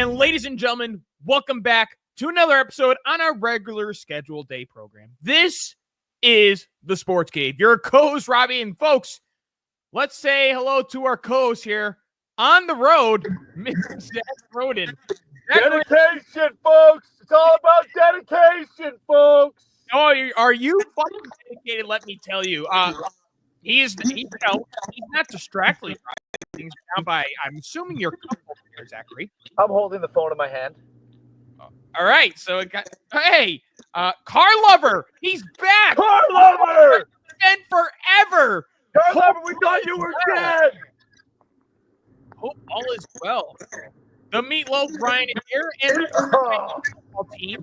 And ladies and gentlemen, welcome back to another episode on our regular scheduled day program. This is the Sports Cave. Your co-host, Robbie, and folks, let's say hello to our co-host here on the road, Mr. Zach Roden. Dedication, folks. It's all about dedication, folks. Oh, are you fucking dedicated? Let me tell you. He's not distractedly things down by. I'm assuming you're comfortable here, Zachary. I'm holding the phone in my hand. All right, so it got Car Lover, he's back. Car Lover, and forever. Car Lover, we thought you were dead. Hope all is well. The Meatloaf Brian is here and the team.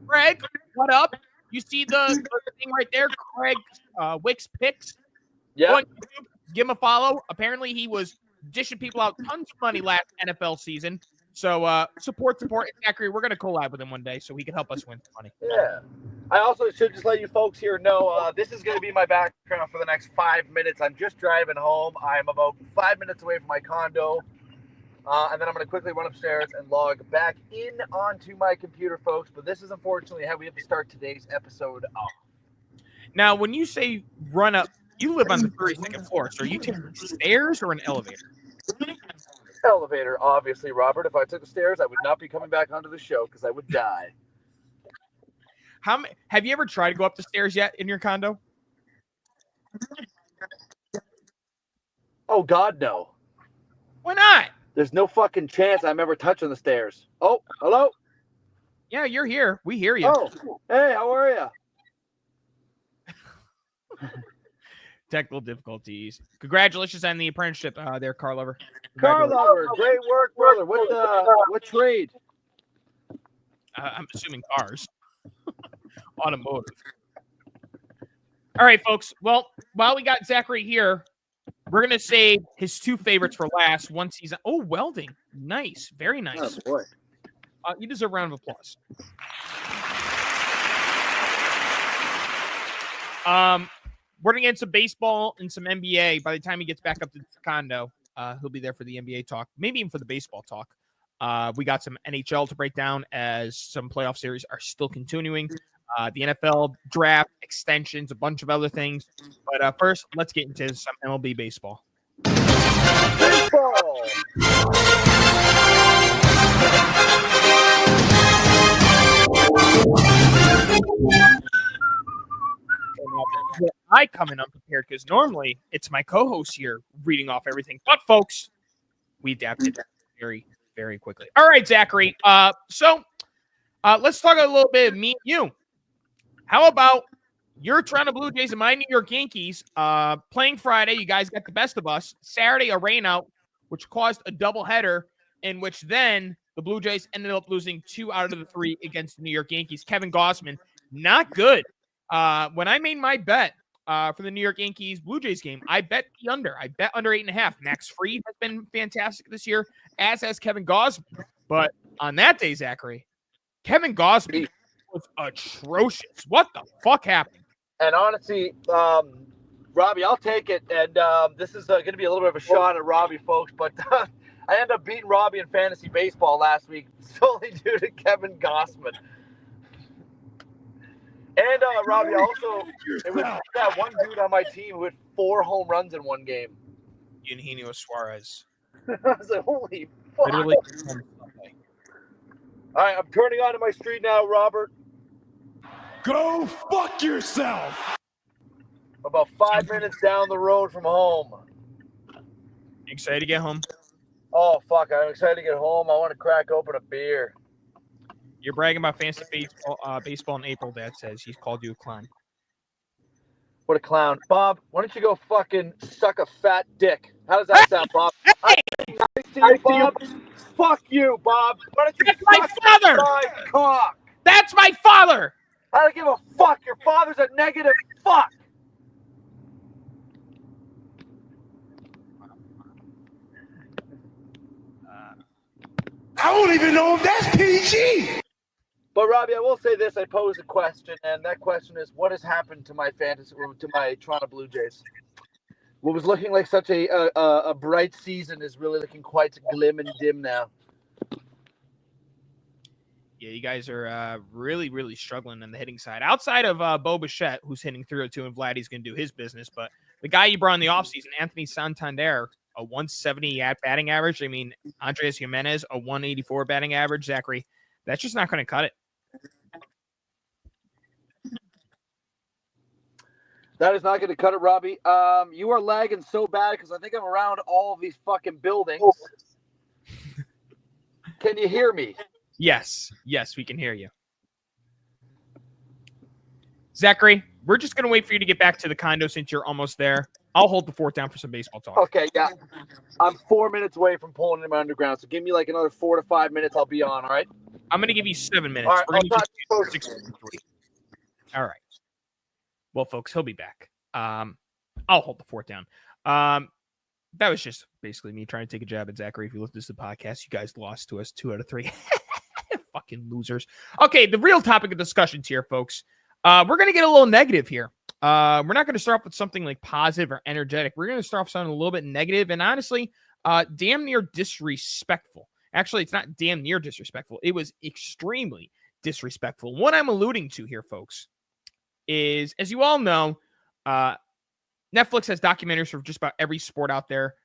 Craig, what up? You see the thing right there, Craig Wicks Picks. Yeah. Give him a follow. Apparently, he was dishing people out tons of money last NFL season. So support. Zachary, we're going to collab with him one day so he can help us win some money. Yeah. I also should just let you folks here know this is going to be my background for the next 5 minutes. I'm just driving home. I'm about 5 minutes away from my condo. And then I'm going to quickly run upstairs and log back in onto my computer, folks. But this is unfortunately how we have to start today's episode off. Now, when you say run up, you live on the 32nd floor. So are you taking stairs or an elevator? Elevator, obviously, Robert. If I took the stairs, I would not be coming back onto the show because I would die. Have you ever tried to go up the stairs yet in your condo? Oh, God, no. Why not? There's no fucking chance I'm ever touching the stairs. Oh, hello? Yeah, you're here. We hear you. Oh, hey, how are you? Technical difficulties. Congratulations on the apprenticeship there, Car Lover. Car Lover, great work, brother. What trade? I'm assuming cars. Automotive. All right, folks. Well, while we got Zachary here, we're going to save his two favorites for last. One season. Oh, welding. Nice. Very nice. Oh, boy. You deserve a round of applause. We're going to get some baseball and some NBA. By the time he gets back up to the condo, he'll be there for the NBA talk, maybe even for the baseball talk. We got some NHL to break down as some playoff series are still continuing. The NFL draft, extensions, a bunch of other things. But first, let's get into some MLB baseball. Baseball! I come in unprepared because normally it's my co-host here reading off everything. But folks, we adapted very, very quickly. All right, Zachary. So let's talk a little bit of me and you. How about your Toronto Blue Jays and my New York Yankees playing Friday? You guys got the best of us. Saturday, a rainout, which caused a doubleheader, in which then the Blue Jays ended up losing 2 out of the 3 against the New York Yankees. Kevin Gausman, not good. When I made my bet for the New York Yankees Blue Jays game, I bet the under. I bet under 8.5. Max Fried has been fantastic this year, as has Kevin Gausman. But on that day, Zachary, Kevin Gausman was atrocious. What the fuck happened? And honestly, Robbie, I'll take it. And this is going to be a little bit of a shot at Robbie, folks. But I ended up beating Robbie in fantasy baseball last week solely due to Kevin Gausman. And Robbie, also, it was that one dude on my team who had 4 home runs in one game. Eugenio Suarez. I was like, holy fuck. Literally. All right, I'm turning onto my street now, Robert. Go fuck yourself. About 5 minutes down the road from home. You excited to get home? Oh, fuck. I'm excited to get home. I want to crack open a beer. You're bragging about fantasy baseball in April, Dad says. He's called you a clown. What a clown. Bob, why don't you go fucking suck a fat dick? How does that sound, Bob? Nice to you, Bob. Fuck you, Bob. Why don't you That's my father! my cock? That's my father! I don't give a fuck. Your father's a negative fuck. I don't even know if that's PG. But Robbie, I will say this: I posed a question, and that question is, what has happened to my Toronto Blue Jays? What was looking like such a bright season is really looking quite glim and dim now. Yeah, you guys are really, really struggling on the hitting side. Outside of Bo Bichette, who's hitting 302, and Vladdy's going to do his business. But the guy you brought in the offseason, Anthony Santander, a 170 at batting average. I mean, Andres Jimenez, a 184 batting average. Zachary, that's just not going to cut it. That is not going to cut it, Robbie. You are lagging so bad because I think I'm around all of these fucking buildings. Can you hear me? Yes, we can hear you. Zachary, we're just going to wait for you to get back to the condo since you're almost there. I'll hold the fort down for some baseball talk. Okay, yeah. I'm 4 minutes away from pulling in my underground, so give me like another 4 to 5 minutes. I'll be on, all right? I'm going to give you 7 minutes. All right, We're going to I'll do 6:43. All right. Well, folks, he'll be back. I'll hold the fort down. That was just basically me trying to take a jab at Zachary. If you listen to the podcast, you guys lost to us 2 out of 3. Fucking losers. Okay, the real topic of discussions here, folks. We're going to get a little negative here. We're not going to start off with something like positive or energetic. We're going to start off something a little bit negative and honestly, damn near disrespectful. Actually, it's not damn near disrespectful. It was extremely disrespectful. What I'm alluding to here, folks, is, as you all know, Netflix has documentaries for just about every sport out there.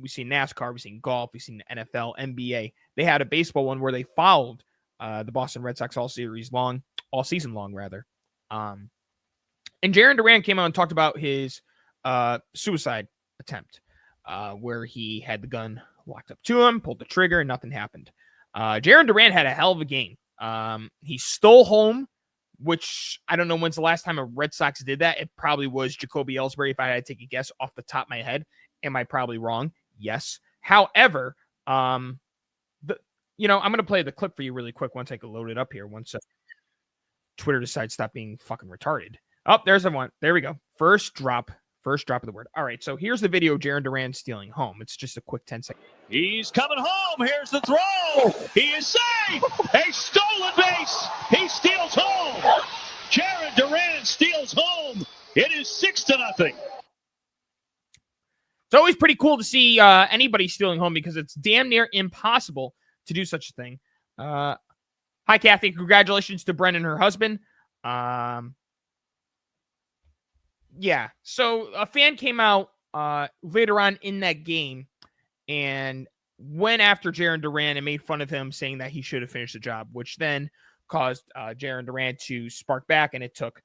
We've seen NASCAR, we've seen golf, we've seen the NFL, NBA. They had a baseball one where they followed the Boston Red Sox all season long, rather. And Jarren Duran came out and talked about his suicide attempt, where he had the gun walked up to him, pulled the trigger, and nothing happened. Jarren Duran had a hell of a game. He stole home, which I don't know when's the last time a Red Sox did that. It probably was Jacoby Ellsbury, if I had to take a guess off the top of my head. Am I probably wrong? Yes. However, I'm going to play the clip for you really quick once I can load it up here. Once Twitter decides to stop being fucking retarded. Oh, there's the one. There we go. First drop of the word. All right, so here's the video of Jarren Duran stealing home. It's just a quick 10 seconds. He's coming home. Here's the throw. He is safe. A stolen base. He steals home. Jarren Duran steals home. It is 6-0. It's always pretty cool to see anybody stealing home because it's damn near impossible to do such a thing. Hi, Kathy. Congratulations to Brendan, her husband. Yeah, so a fan came out later on in that game and went after Jarren Duran and made fun of him, saying that he should have finished the job, which then caused Jarren Duran to spark back, and it took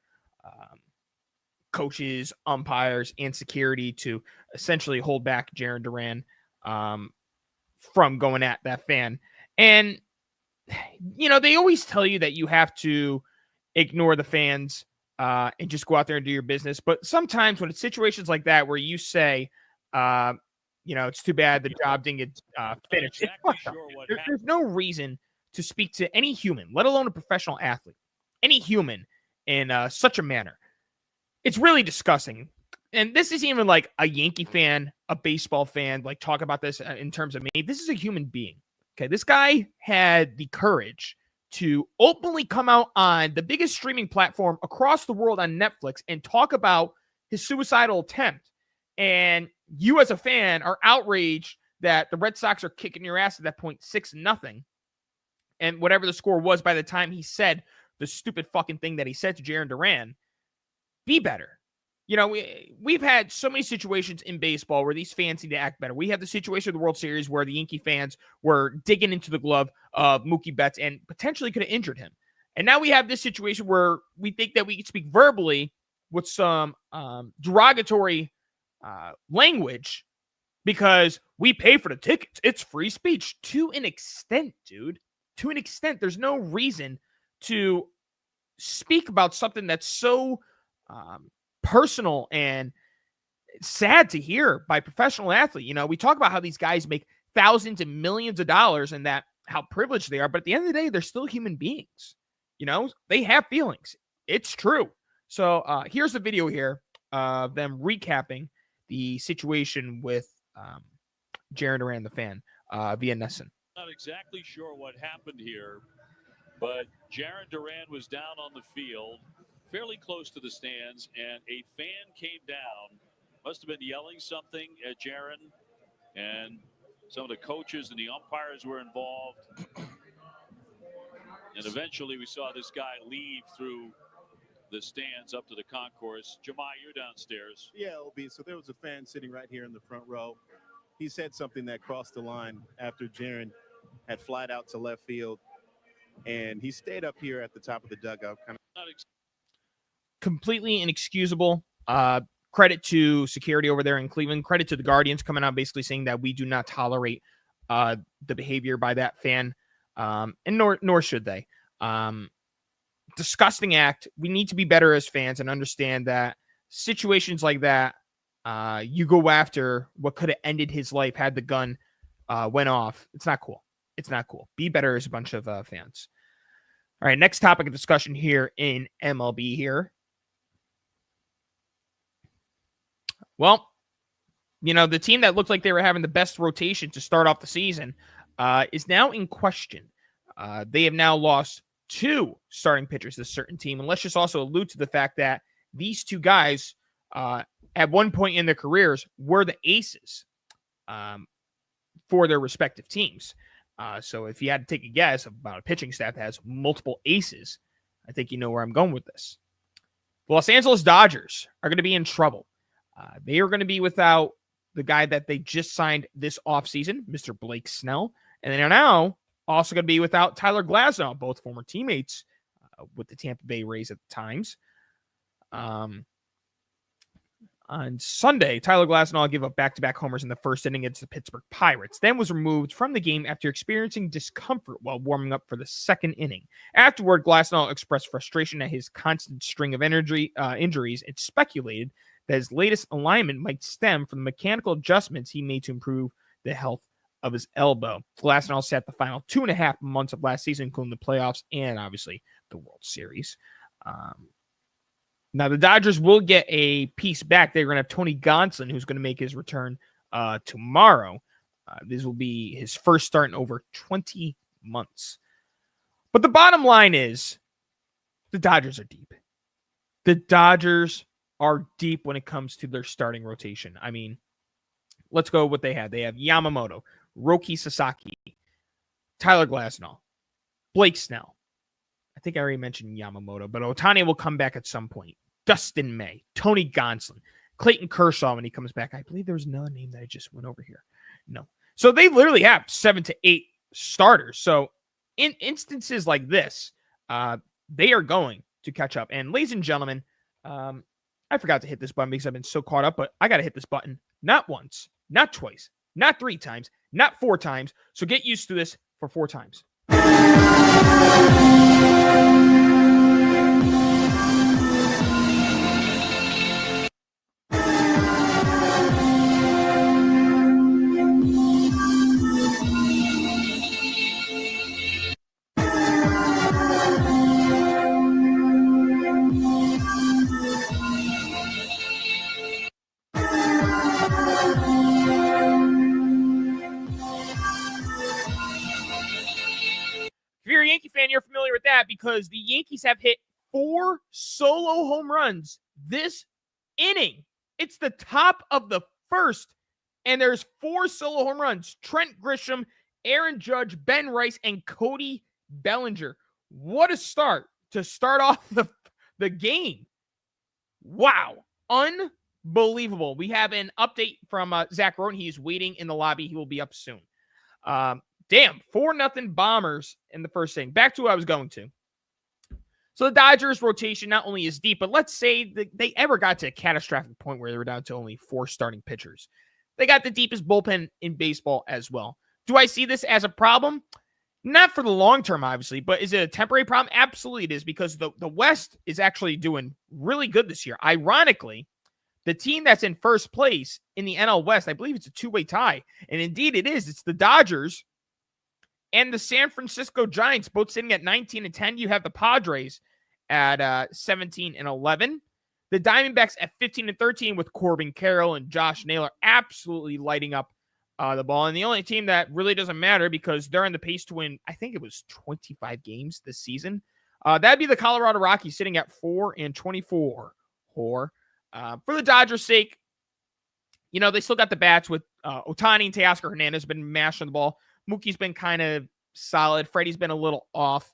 coaches, umpires, and security to essentially hold back Jarren Duran from going at that fan. And, they always tell you that you have to ignore the fans and just go out there and do your business. But sometimes when it's situations like that where you say, it's too bad the job didn't get finished. Exactly sure There's no reason to speak to any human, let alone a professional athlete, any human in such a manner. It's really disgusting. And this isn't even like a Yankee fan, a baseball fan, like talk about this in terms of me. This is a human being. Okay. This guy had the courage to openly come out on the biggest streaming platform across the world on Netflix and talk about his suicidal attempt. And you as a fan are outraged that the Red Sox are kicking your ass at that point, 6-0. And whatever the score was by the time he said the stupid fucking thing that he said to Jarren Duran, be better. We've had so many situations in baseball where these fans need to act better. We had the situation of the World Series where the Yankee fans were digging into the glove of Mookie Betts and potentially could have injured him. And now we have this situation where we think that we can speak verbally with some derogatory language because we pay for the tickets. It's free speech to an extent, dude. To an extent, there's no reason to speak about something that's so personal and sad to hear by a professional athlete. We talk about how these guys make thousands and millions of dollars and that how privileged they are, but at the end of the day, they're still human beings. They have feelings. It's true. So here's the video here of them recapping the situation with Jarren Duran, the fan, via NESN. Not exactly sure what happened here, but Jarren Duran was down on the field, fairly close to the stands, and a fan came down, must have been yelling something at Jarren, and some of the coaches and the umpires were involved. And eventually we saw this guy leave through the stands up to the concourse. Jemai, you're downstairs. Yeah, OB. So there was a fan sitting right here in the front row. He said something that crossed the line after Jaron had flied out to left field. And he stayed up here at the top of the dugout. Completely inexcusable. Credit to security over there in Cleveland. Credit to the Guardians coming out basically saying that we do not tolerate the behavior by that fan, and nor should they. Disgusting act. We need to be better as fans and understand that situations like that, you go after what could have ended his life had the gun went off. It's not cool. It's not cool. Be better as a bunch of fans. All right, next topic of discussion here in MLB here. Well, the team that looked like they were having the best rotation to start off the season is now in question. They have now lost 2 starting pitchers, this certain team. And let's just also allude to the fact that these 2 guys at one point in their careers were the aces for their respective teams. So if you had to take a guess about a pitching staff that has multiple aces, I think you know where I'm going with this. The Los Angeles Dodgers are going to be in trouble. They are going to be without the guy that they just signed this offseason, Mr. Blake Snell. And they are now also going to be without Tyler Glasnow, both former teammates with the Tampa Bay Rays at the times. On Sunday, Tyler Glasnow gave up back-to-back homers in the first inning against the Pittsburgh Pirates, then was removed from the game after experiencing discomfort while warming up for the second inning. Afterward, Glasnow expressed frustration at his constant string of injuries and speculated that his latest alignment might stem from the mechanical adjustments he made to improve the health of his elbow. Glasnow sat the final 2.5 months of last season, including the playoffs and obviously the World Series. Now, the Dodgers will get a piece back. They're going to have Tony Gonsolin, who's going to make his return tomorrow. This will be his first start in over 20 months. But the bottom line is the Dodgers are deep. The Dodgers are deep when it comes to their starting rotation. I mean, let's go with what they have. They have Yamamoto, Roki Sasaki, Tyler Glasnow, Blake Snell. I think I already mentioned Yamamoto, but Ohtani will come back at some point. Dustin May, Tony Gonsolin, Clayton Kershaw when he comes back. I believe there was another name that I just went over here. No. So they literally have 7 to 8 starters. So in instances like this, they are going to catch up. And ladies and gentlemen, I forgot to hit this button because I've been so caught up, but I got to hit this button. Not once, not twice, not 3 times, not 4 times. So get used to this for 4 times. If you're a Yankee fan, you're familiar with that because the Yankees have hit 4 solo home runs this inning. It's the top of the first, and there's 4 solo home runs. Trent Grisham, Aaron Judge, Ben Rice, and Cody Bellinger. What a start to start off the game. Wow. Unbelievable. We have an update from Zach Roten. He's waiting in the lobby. He will be up soon. Damn, 4-0 Bombers in the first inning. Back to what I was going to. So the Dodgers rotation not only is deep, but let's say that they ever got to a catastrophic point where they were down to only 4 starting pitchers. They got the deepest bullpen in baseball as well. Do I see this as a problem? Not for the long term, obviously, but is it a temporary problem? Absolutely it is, because the West is actually doing really good this year. Ironically, the team that's in first place in the NL West, I believe it's a 2-way tie. And indeed it is. It's the Dodgers and the San Francisco Giants, both sitting at 19 and 10. You have the Padres at 17 and 11. The Diamondbacks at 15 and 13 with Corbin Carroll and Josh Naylor absolutely lighting up the ball. And the only team that really doesn't matter because they're on the pace to win, I think it was 25 games this season. That'd be the Colorado Rockies sitting at 4 and 24. For the Dodgers' sake, they still got the bats with Ohtani and Teoscar Hernandez have been mashing the ball. Mookie's been kind of solid. Freddie's been a little off.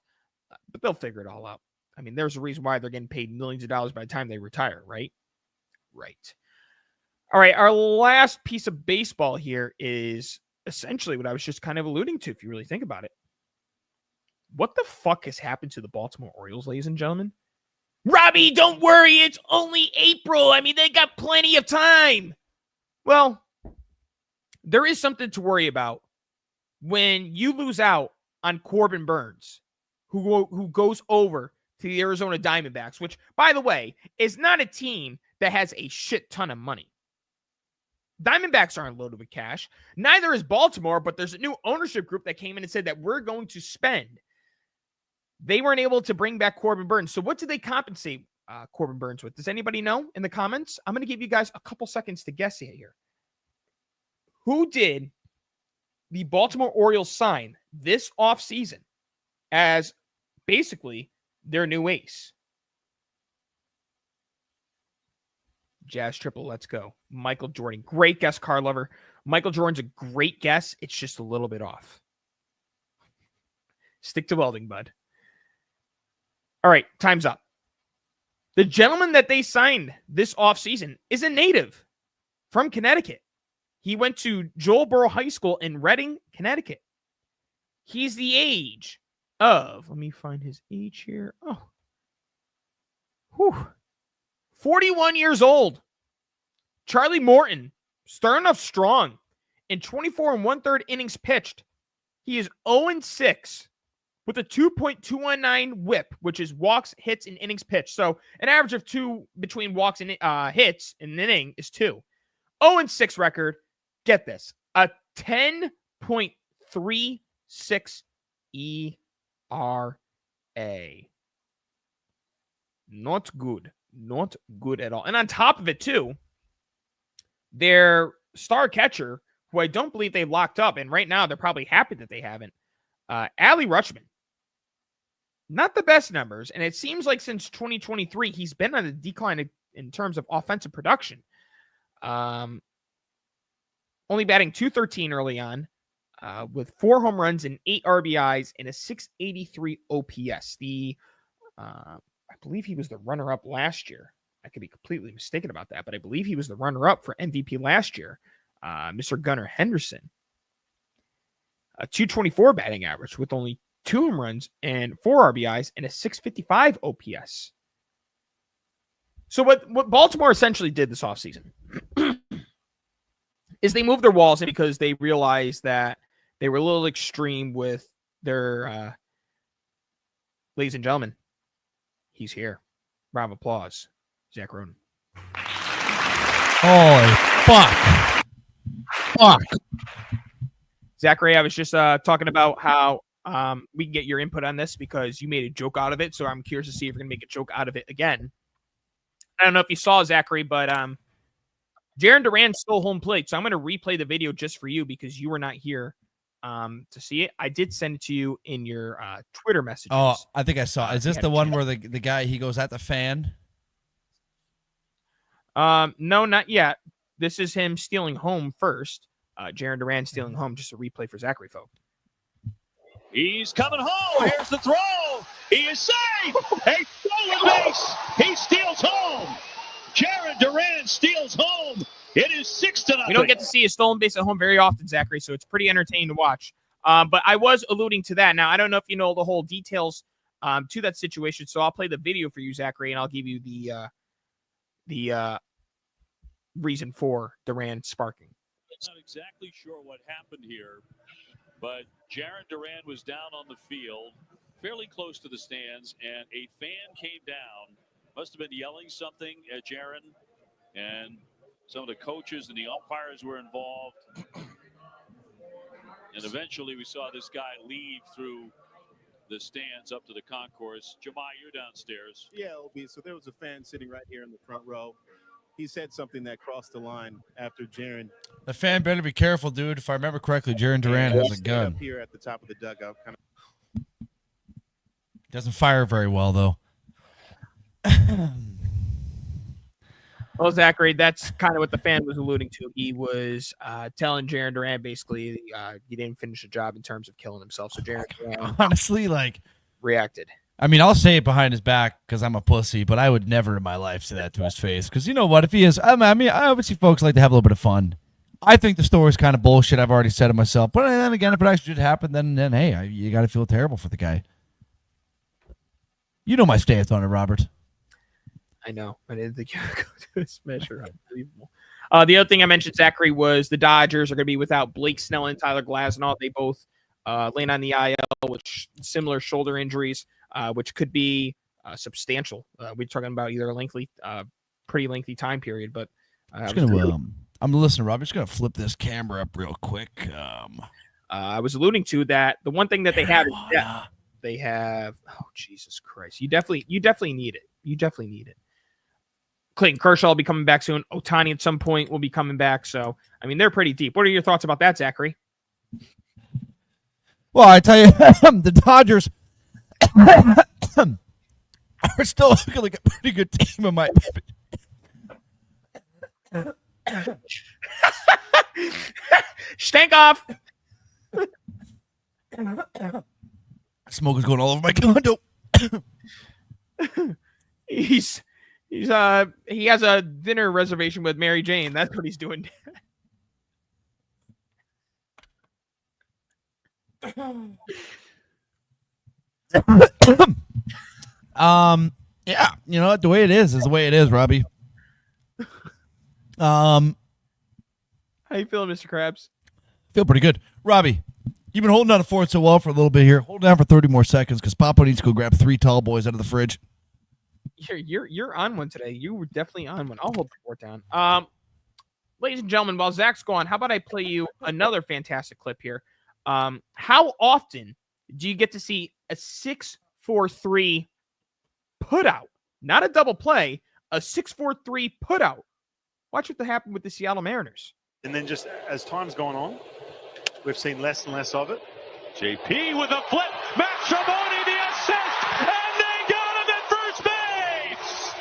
but they'll figure it all out. I mean, there's a reason why they're getting paid millions of dollars by the time they retire, right? Right. All right, our last piece of baseball here is essentially what I was just kind of alluding to, if you really think about it. What the fuck has happened to the Baltimore Orioles, ladies and gentlemen? Robbie, don't worry, it's only April. I mean, they got plenty of time. Well, there is something to worry about when you lose out on Corbin Burns, who goes over to the Arizona Diamondbacks, which, by the way, is not a team that has a shit ton of money. Diamondbacks aren't loaded with cash. Neither is Baltimore, but there's a new ownership group that came in and said that we're going to spend. They weren't able to bring back Corbin Burns. So what did they compensate Corbin Burns with? Does anybody know in the comments? I'm going to give you guys a couple seconds to guess here. Who did the Baltimore Orioles sign this offseason as basically their new ace? Jazz triple, let's go. Michael Jordan. Great guess, Car Lover. Michael Jordan's a great guess. It's just a little bit off. Stick to welding, bud. All right, time's up. The gentleman that they signed this offseason is a native from Connecticut. He went to Joelboro High School in Reading, Connecticut. He's the age of, let me find his age here. Oh, 41 years old. Charlie Morton, starting off strong in 24 1/3 innings pitched. He is 0-6 with a 2.219 whip, which is walks, hits, and innings pitched. So an average of 2 between walks and hits in an inning is 2. 0-6 record. Get this, a 10.36 ERA. Not good. Not good at all. And on top of it, too, their star catcher, who I don't believe they locked up, and right now they're probably happy that they haven't, Adley Rutschman. Not the best numbers, and it seems like since 2023, he's been on a decline in terms of offensive production. Only batting .213 early on, with 4 home runs and 8 RBIs and a .683 OPS. I believe he was the runner-up last year. I could be completely mistaken about that, but I believe he was the runner-up for MVP last year, Mr. Gunnar Henderson. A .224 batting average with only 2 home runs and 4 RBIs and a .655 OPS. So what Baltimore essentially did this offseason is they moved their walls in because they realized that they were a little extreme with their, ladies and gentlemen, he's here. Round of applause. Zach Roden. Holy fuck. Fuck. Zachary, I was just talking about how we can get your input on this because you made a joke out of it. So I'm curious to see if you're going to make a joke out of it again. I don't know if you saw Zachary, but Jarren Duran stole home plate. So I'm going to replay the video just for you because you were not here to see it. I did send it to you in your Twitter messages. Oh, I think I saw. Is this the one where the guy, he goes at the fan? No, not yet. This is him stealing home first. Jarren Duran stealing home, just a replay for Zachary, folks. He's coming home. Here's the throw. He is safe. A stolen base. He steals home. Jarren Duran steals home. It is 6-0. We don't get to see a stolen base at home very often, Zachary, so it's pretty entertaining to watch. But I was alluding to that. Now, I don't know if you know the whole details to that situation, so I'll play the video for you, Zachary, and I'll give you the reason for Duran sparking. Not exactly sure what happened here, but Jarren Duran was down on the field, fairly close to the stands, and a fan came down, must have been yelling something at Jarren, and some of the coaches and the umpires were involved. And eventually we saw this guy leave through the stands up to the concourse. Jemai, you're downstairs. Yeah, OB. So there was a fan sitting right here in the front row. He said something that crossed the line after Jarren. The fan better be careful, dude. If I remember correctly, Jarren Duran has a gun. Up here at the top of the dugout, kind of. Doesn't fire very well, though. Well, Zachary, that's kind of what the fan was alluding to. He was telling Jarren Duran basically he didn't finish the job in terms of killing himself. So Jarren Duran honestly, like, reacted. I mean, I'll say it behind his back because I'm a pussy, but I would never in my life say that to his face. Because you know what? If he is, I mean, obviously, folks like to have a little bit of fun. I think the story's kind of bullshit. I've already said it myself. But then again, if it actually did happen, then hey, you got to feel terrible for the guy. You know my stance on it, Robert. I know. I didn't think you would go to this measure. Unbelievable. The other thing I mentioned, Zachary, was the Dodgers are going to be without Blake Snell and Tyler Glasnow. They both land on the IL with similar shoulder injuries, which could be substantial. We're talking about either a pretty lengthy time period. But I'm listening, Robert. Just gonna flip this camera up real quick. I was alluding to that. The one thing that they have is depth. They have. Oh, Jesus Christ! You definitely need it. You definitely need it. Clayton Kershaw will be coming back soon. Ohtani at some point will be coming back. So, I mean, they're pretty deep. What are your thoughts about that, Zachary? Well, I tell you, the Dodgers are still looking like a pretty good team in my opinion. Stank off. Smoke is going all over my condo. He has a dinner reservation with Mary Jane. That's what he's doing. Yeah, you know, the way it is the way it is, Robbie. How you feeling, Mr. Krabs? Feel pretty good. Robbie, you've been holding on to Ford so well for a little bit here. Hold down for 30 more seconds because Papa needs to go grab 3 tall boys out of the fridge. You're on one today. You were definitely on one. I'll hold the fort down. Ladies and gentlemen, while Zach's gone, how about I play you another fantastic clip here? How often do you get to see a 6-4-3 put out? Not a double play, a 6-4-3 put out. Watch what happened with the Seattle Mariners. And then just as time's gone on, we've seen less and less of it. JP with a flip. Mastrobuoni the assist. And they got him at first base.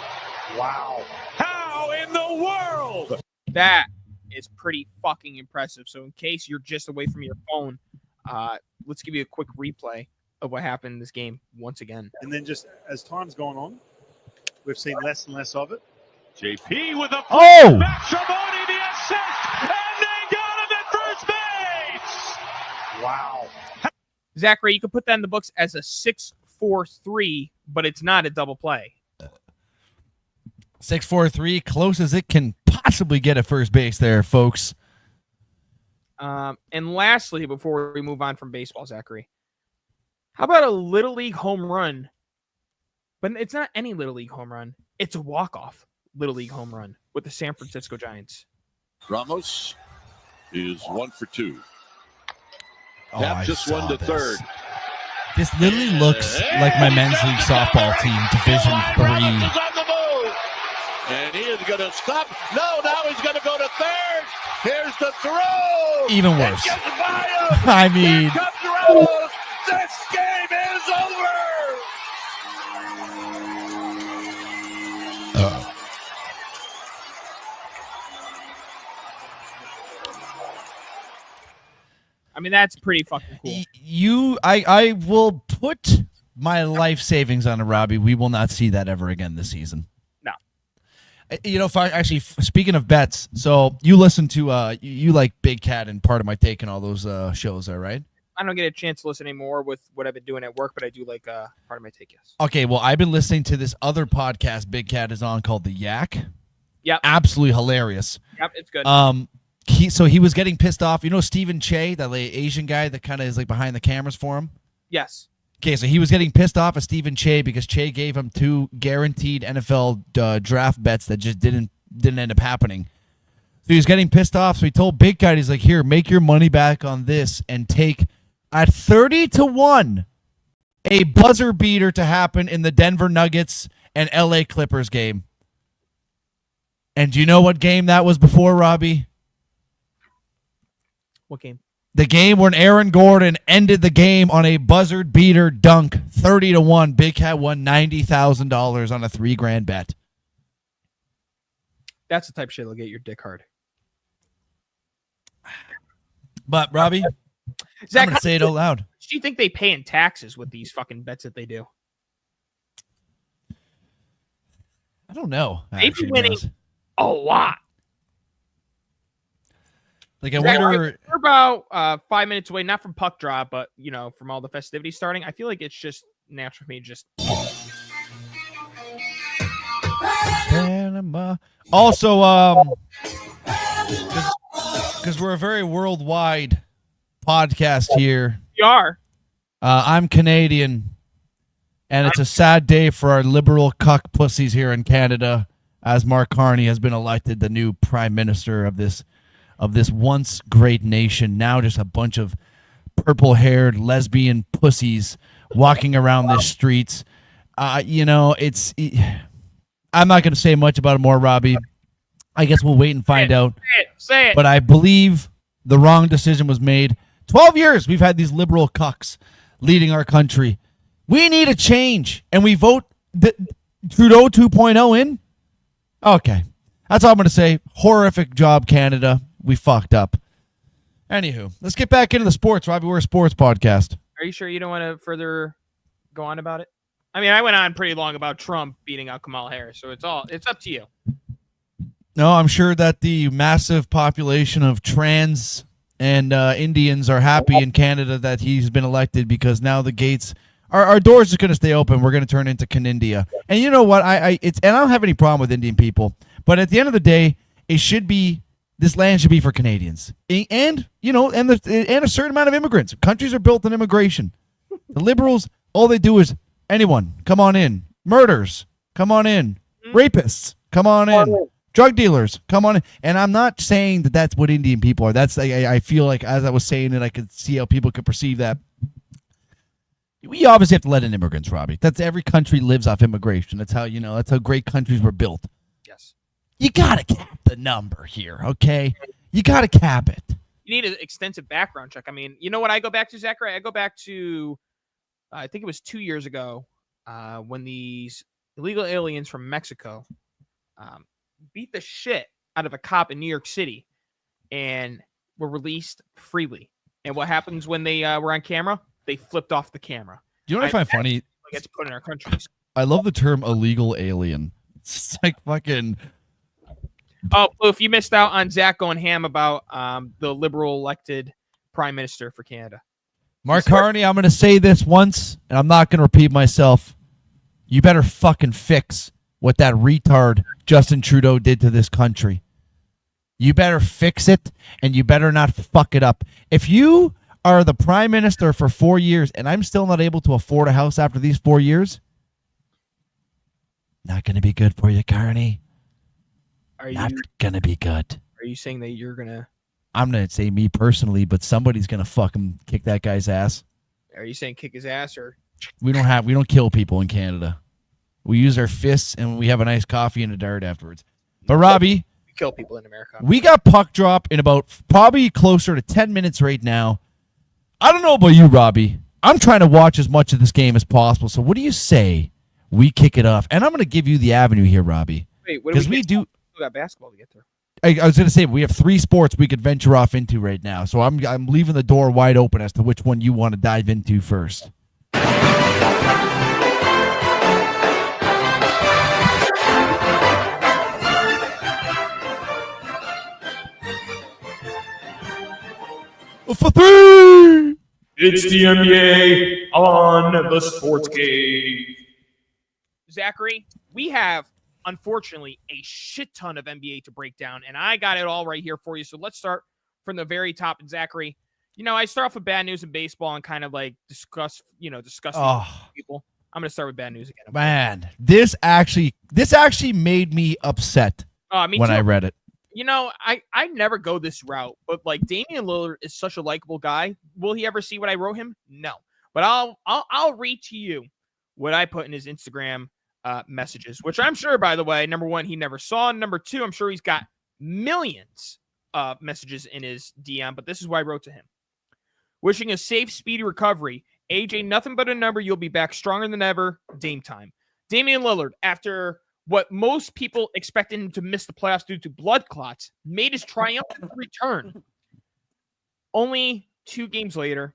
Wow. How in the world? That is pretty fucking impressive. So in case you're just away from your phone, let's give you a quick replay of what happened in this game once again. And then just as time's gone on, we've seen less and less of it. JP with a flip. Oh! Mastrobuoni the assist. And they got him at first base. Wow. Zachary, you could put that in the books as a 6-4-3, but it's not a double play. 6-4-3, close as it can possibly get at first base there, folks. And lastly, before we move on from baseball, Zachary, how about a Little League home run? But it's not any Little League home run. It's a walk-off Little League home run with the San Francisco Giants. Ramos is 1 for 2. Oh, Tap just one to third. This literally looks like my men's league softball team, Division Ramos is 3. on the move. And he is going to stop. No, now he's going to go to third. Here's the throw. Even worse. It gets by him. I mean, Here comes Ramos. This game is over. I mean, that's pretty fucking cool. I will put my life savings on it, Robbie. We will not see that ever again this season. No. You know, if I actually, speaking of bets, so you listen to, you like Big Cat and Part of My Take and all those shows there, right? I don't get a chance to listen anymore with what I've been doing at work, but I do like Part of My Take, yes. Okay, well, I've been listening to this other podcast Big Cat is on called The Yak. Yep. Absolutely hilarious. Yep, it's good. He was getting pissed off. You know Stephen Che, that Asian guy that kind of is like behind the cameras for him? Yes. Okay, so he was getting pissed off at Stephen Che because Che gave him 2 guaranteed NFL draft bets that just didn't end up happening. So he was getting pissed off. So he told Big Guy, he's like, here, make your money back on this and take at 30-1 a buzzer beater to happen in the Denver Nuggets and LA Clippers game. And do you know what game that was before, Robbie? What game? The game when Aaron Gordon ended the game on a buzzer beater dunk, 30-1. Big Cat won $90,000 on a $3,000 bet. That's the type of shit that'll get your dick hard. But Robbie, Zach, I'm gonna say it out loud. Do you think they pay in taxes with these fucking bets that they do? I don't know. They've Actually, been winning to be honest. a lot. Like I Zach, wonder. we're about 5 minutes away, not from puck drop, but from all the festivities starting. I feel like it's just natural for me to just. Panama. Also, because we're a very worldwide podcast here. We are. I'm Canadian, and it's a sad day for our liberal cuck pussies here in Canada, as Mark Carney has been elected the new prime minister of this once great nation. Now just a bunch of purple-haired lesbian pussies walking around the streets. I'm not going to say much about it more, Robbie. I guess we'll wait and find out. Say it. But I believe the wrong decision was made. 12 years we've had these liberal cucks leading our country. We need a change, and we vote Trudeau 2.0 in? Okay. That's all I'm going to say. Horrific job, Canada. We fucked up. Anywho, let's get back into the sports, Robbie. We're a sports podcast. Are you sure you don't want to further go on about it? I mean, I went on pretty long about Trump beating out Kamala Harris, so it's up to you. No, I'm sure that the massive population of trans and Indians are happy in Canada that he's been elected, because now the gates, our doors are going to stay open. We're going to turn into Canindia. And you know what? I don't have any problem with Indian people, but at the end of the day, this land should be for Canadians, and a certain amount of immigrants. Countries are built on immigration. The liberals, all they do is anyone, come on in. Murders, come on in. Rapists, come on in. Drug dealers, come on in. And I'm not saying that that's what Indian people are. That's I feel like as I was saying it, I could see how people could perceive that. We obviously have to let in immigrants, Robbie. That's every country lives off immigration. That's how great countries were built. Yes. You gotta cap the number here, okay? You gotta cap it. You need an extensive background check. I mean, you know what I go back to, Zachary? I go back to, I think it was 2 years ago, when these illegal aliens from Mexico beat the shit out of a cop in New York City and were released freely. And what happens when they were on camera? They flipped off the camera. You know what I find funny? Like it's put in our countries. I love the term illegal alien. It's like fucking. Oh, if you missed out on Zach going ham about the liberal elected prime minister for Canada. Mark Carney, I'm going to say this once, and I'm not going to repeat myself. You better fucking fix what that retard Justin Trudeau did to this country. You better fix it, and you better not fuck it up. If you are the prime minister for 4 years, and I'm still not able to afford a house after these 4 years, not going to be good for you, Carney. Not going to be good. Are you saying that you're going to... I'm going to say me personally, but somebody's going to fucking kick that guy's ass. Are you saying kick his ass or... We don't kill people in Canada. We use our fists and we have a nice coffee and a dart afterwards. But Robbie, we kill people in America. We got puck drop in about probably closer to 10 minutes right now. I don't know about you, Robbie. I'm trying to watch as much of this game as possible. So what do you say we kick it off? And I'm going to give you the avenue here, Robbie. Wait, what do we do? We got basketball to get through. I was going to say, we have 3 sports we could venture off into right now. So I'm leaving the door wide open as to which one you want to dive into first. For 3! It's the NBA on the Sports Cave. Zachary, we have, unfortunately, a shit ton of NBA to break down, and I got it all right here for you. So let's start from the very top. And Zachary, I start off with bad news in baseball and kind of like discuss people. I'm going to start with bad news again. Okay? Man, this actually made me upset when I read it. I never go this route, but like Damian Lillard is such a likable guy. Will he ever see what I wrote him? No, but I'll read to you what I put in his Instagram messages, which I'm sure, by the way, number one, he never saw. Number two, I'm sure he's got millions of messages in his DM, but this is what I wrote to him. Wishing a safe, speedy recovery. AJ, nothing but a number. You'll be back stronger than ever. Dame time. Damian Lillard, after what most people expected him to miss the playoffs due to blood clots, made his triumphant return. Only 2 games later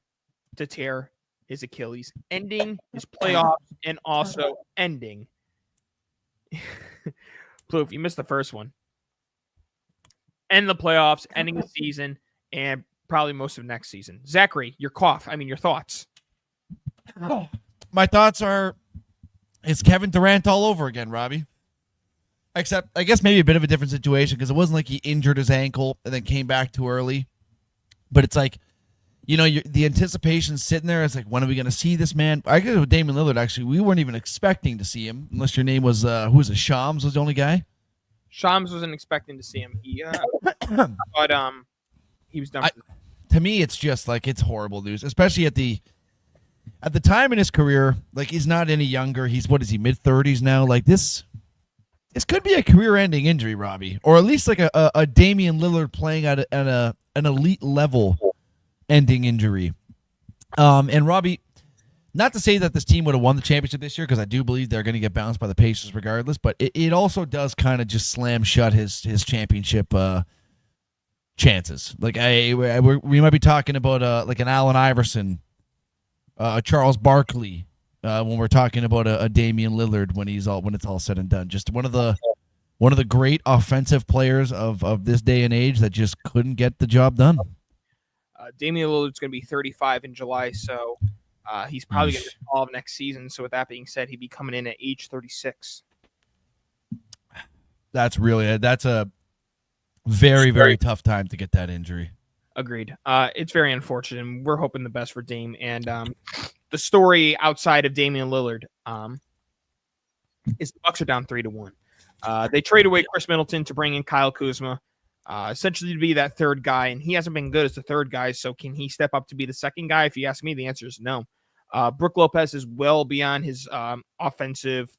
to tear his Achilles, ending his playoffs and also ending Plouffe, you missed the first one. End the playoffs, ending the season, and probably most of next season. Zachary, your thoughts. My thoughts are, it's Kevin Durant all over again, Robbie. Except, I guess maybe a bit of a different situation because it wasn't like he injured his ankle and then came back too early. But it's like, the anticipation sitting there is like, when are we going to see this man? I guess with Damian Lillard, actually, we weren't even expecting to see him unless your name was, who was it? Shams was the only guy? Shams wasn't expecting to see him. He was done. To me, it's just like, it's horrible news, especially at the time in his career. Like, he's not any younger. He's, what is he, mid-30s now? Like, this could be a career-ending injury, Robbie, or at least like a Damian Lillard playing at an elite level ending injury. And Robbie, not to say that this team would have won the championship this year, because I do believe they're going to get bounced by the Pacers regardless, but it also does kind of just slam shut his championship chances. Like, we might be talking about like an Allen Iverson, a Charles Barkley, when we're talking about a Damian Lillard when it's all said and done. Just one of the great offensive players of this day and age that just couldn't get the job done. Damian Lillard's going to be 35 in July, so he's probably going to be involved next season. So with that being said, he'd be coming in at age 36. That's a very, very tough time to get that injury. Agreed. It's very unfortunate, and we're hoping the best for Dame. And the story outside of Damian Lillard is the Bucks are down 3-1. They trade away Chris Middleton to bring in Kyle Kuzma, essentially to be that third guy, and he hasn't been good as the third guy, so can he step up to be the second guy? If you ask me, the answer is no. Brook Lopez is well beyond his offensive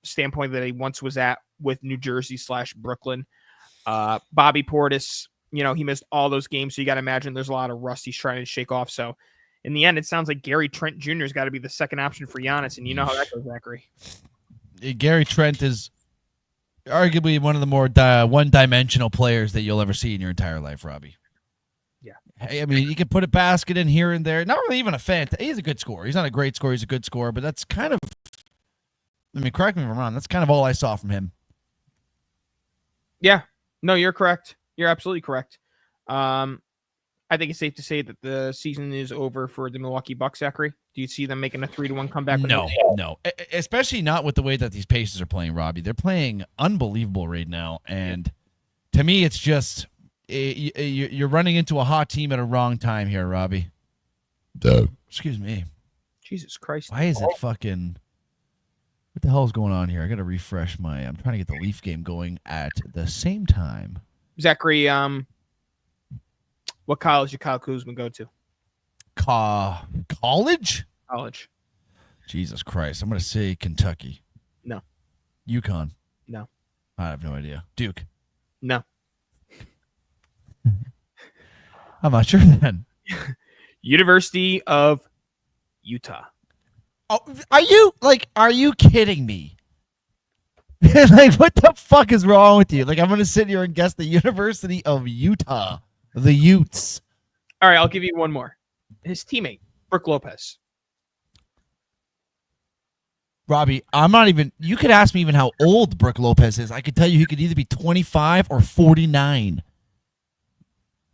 standpoint that he once was at with New Jersey / Brooklyn. Bobby Portis, he missed all those games, so you got to imagine there's a lot of rust he's trying to shake off. So in the end, it sounds like Gary Trent Jr. has got to be the second option for Giannis, and you know how that goes, Zachary. Gary Trent is arguably one of the more one-dimensional players that you'll ever see in your entire life, Robbie. Yeah. I mean, you can put a basket in here and there. Not really even a fan. He's a good scorer. He's not a great scorer. He's a good scorer, but that's kind of, correct me if I'm wrong, that's kind of all I saw from him. Yeah. No, you're correct. You're absolutely correct. I think it's safe to say that the season is over for the Milwaukee Bucks, Zachary. Do you see them making a 3-1 comeback? No. Especially not with the way that these Pacers are playing, Robbie. They're playing unbelievable right now, and to me, it's just you're running into a hot team at a wrong time here, Robbie. Excuse me. Jesus Christ. Why is it fucking... What the hell is going on here? I got to refresh I'm trying to get the Leaf game going at the same time. Zachary, what college did Kyle Kuzma go to? College? College. Jesus Christ. I'm going to say Kentucky. No. UConn. No. I have no idea. Duke. No. I'm not sure then. University of Utah. Oh, are you kidding me? Like, what the fuck is wrong with you? Like, I'm going to sit here and guess the University of Utah. The Utes. All right, I'll give you one more. His teammate, Brook Lopez. Robbie, you could ask me even how old Brook Lopez is. I could tell you he could either be 25 or 49.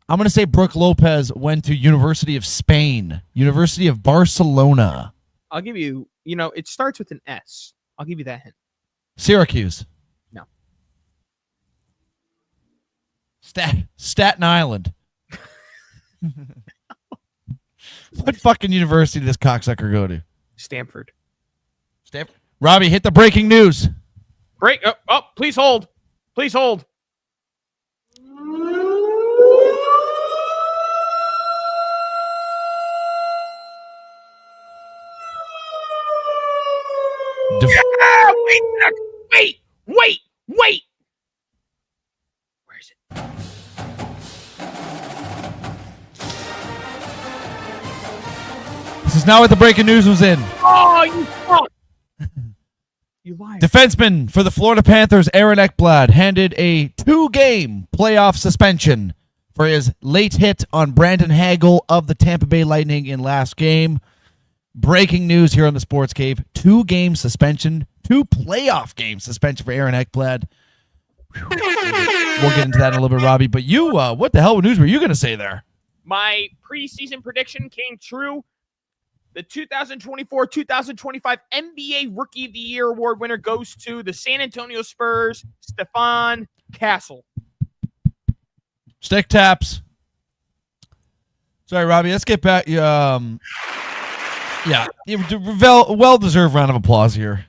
I'm going to say Brook Lopez went to University of Spain, University of Barcelona. I'll give you, it starts with an S. I'll give you that hint. Syracuse. No. Staten Island. What fucking university did this cocksucker go to? Stanford. Robbie, hit the breaking news. Break. Oh, please hold. Please hold. Wait. Where is it? This is not what the breaking news was in. Oh, you fuck! You lied. Defenseman for the Florida Panthers, Aaron Ekblad, handed a 2-game playoff suspension for his late hit on Brandon Hagel of the Tampa Bay Lightning in last game. Breaking news here on the Sports Cave. 2-game suspension, 2 playoff game suspension for Aaron Ekblad. Whew. We'll get into that in a little bit, Robbie. But you, what the hell news were you going to say there? My preseason prediction came true. The 2024-2025 NBA Rookie of the Year award winner goes to the San Antonio Spurs, Stephon Castle. Stick taps. Sorry, Robbie. Let's get back. Well-deserved round of applause here.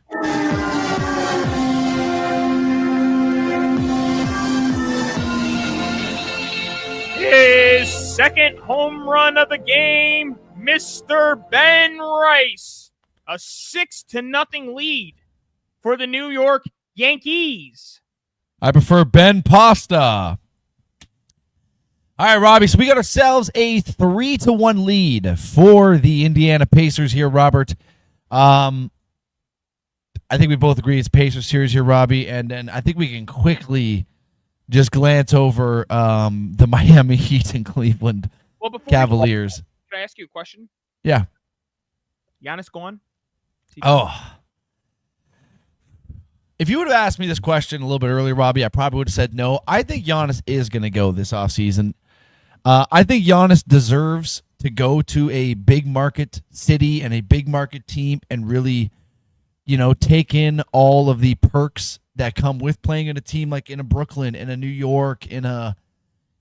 His second home run of the game, Mr. Ben Rice. A 6-0 lead for the New York Yankees. I prefer Ben Pasta. All right, Robbie, so we got ourselves a 3-1 lead for the Indiana Pacers here, Robert. I think we both agree it's Pacers series here, Robbie, and then I think we can quickly just glance over the Miami Heat and Cleveland Cavaliers. Can I ask you a question? Yeah. Giannis gone? If you would have asked me this question a little bit earlier, Robbie, I probably would have said no. I think Giannis is going to go this offseason. I think Giannis deserves to go to a big market city and a big market team and really, take in all of the perks that come with playing in a team like in a Brooklyn, in a New York, in a,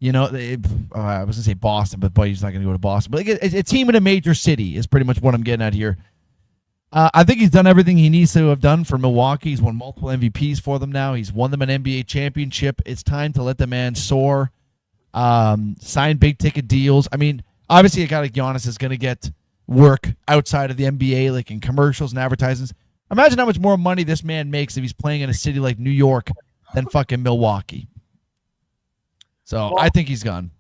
I was going to say Boston, but he's not going to go to Boston. But like a team in a major city is pretty much what I'm getting at here. I think he's done everything he needs to have done for Milwaukee. He's won multiple MVPs for them now. He's won them an NBA championship. It's time to let the man soar, sign big-ticket deals. I mean, obviously a guy like Giannis is going to get work outside of the NBA, like in commercials and advertisements. Imagine how much more money this man makes if he's playing in a city like New York than fucking Milwaukee. So I think he's gone.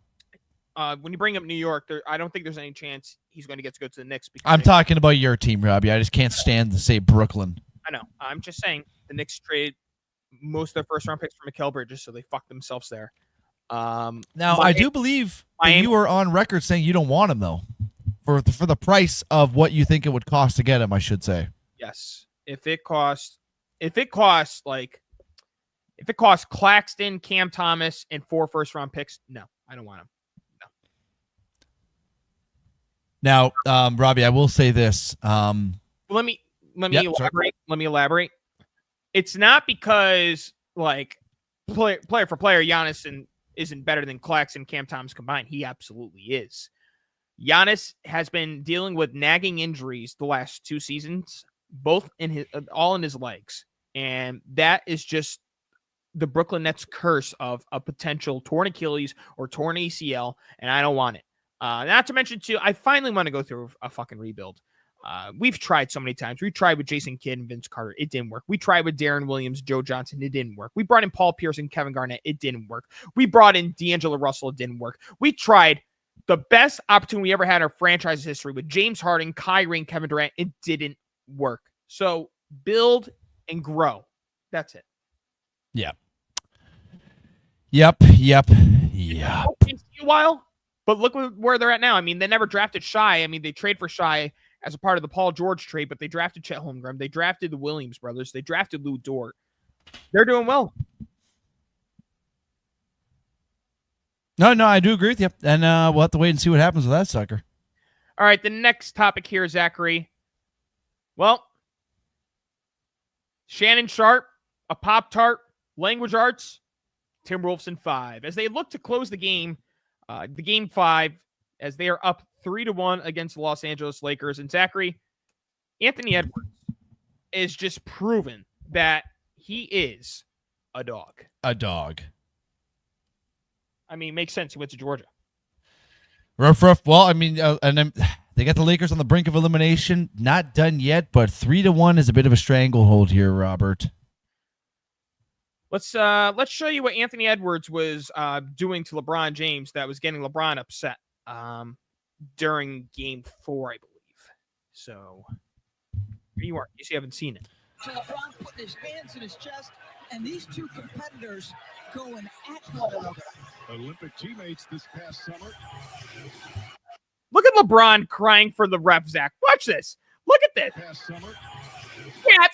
When you bring up New York, I don't think there's any chance he's going to get to go to the Knicks. I'm talking about your team, Robbie. I just can't stand to say Brooklyn. I know. I'm just saying the Knicks trade most of their first-round picks for Mikal Bridges, so they fucked themselves there. Now, I do believe that you are on record saying you don't want him, though, for the price of what you think it would cost to get him, I should say. Yes. If it costs Claxton, Cam Thomas, and 4 first-round picks, no, I don't want him. Now, Robbie, I will say this. Let me elaborate. Sorry. Let me elaborate. It's not because player for player, Giannis isn't better than Claxton, Cam Thomas combined. He absolutely is. Giannis has been dealing with nagging injuries the last 2 seasons, both all in his legs, and that is just the Brooklyn Nets curse of a potential torn Achilles or torn ACL, and I don't want it. Not to mention, too, I finally want to go through a fucking rebuild. We've tried so many times. We tried with Jason Kidd and Vince Carter. It didn't work. We tried with Darren Williams, Joe Johnson. It didn't work. We brought in Paul Pierce and Kevin Garnett. It didn't work. We brought in D'Angelo Russell. It didn't work. We tried the best opportunity we ever had in our franchise history with James Harden, Kyrie, and Kevin Durant. It didn't work. So build and grow. That's it. Yeah. Yep. It takes a while. But look where they're at now. I mean, they never drafted Shai. I mean, they trade for Shai as a part of the Paul George trade, but they drafted Chet Holmgren. They drafted the Williams brothers. They drafted Lou Dort. They're doing well. No, I do agree with you. And we'll have to wait and see what happens with that sucker. All right, the next topic here, Zachary. Well, Shannon Sharpe, a Pop-Tart, Language Arts, Timberwolves in 5. As they look to close the game 5, as they are up 3-1 against the Los Angeles Lakers. And Zachary, Anthony Edwards is just proven that he is a dog. A dog. I mean, makes sense. He went to Georgia. Rough. Well, I mean, and then they got the Lakers on the brink of elimination. Not done yet, but 3-1 is a bit of a stranglehold here, Robert. Let's show you what Anthony Edwards was doing to LeBron James that was getting LeBron upset during Game 4, I believe. So here you are. You see, I haven't seen it. So LeBron putting his hands in his chest, and these two competitors going at one another. Olympic teammates this past summer. Look at LeBron crying for the ref, Zach. Watch this. Look at this. Yeah,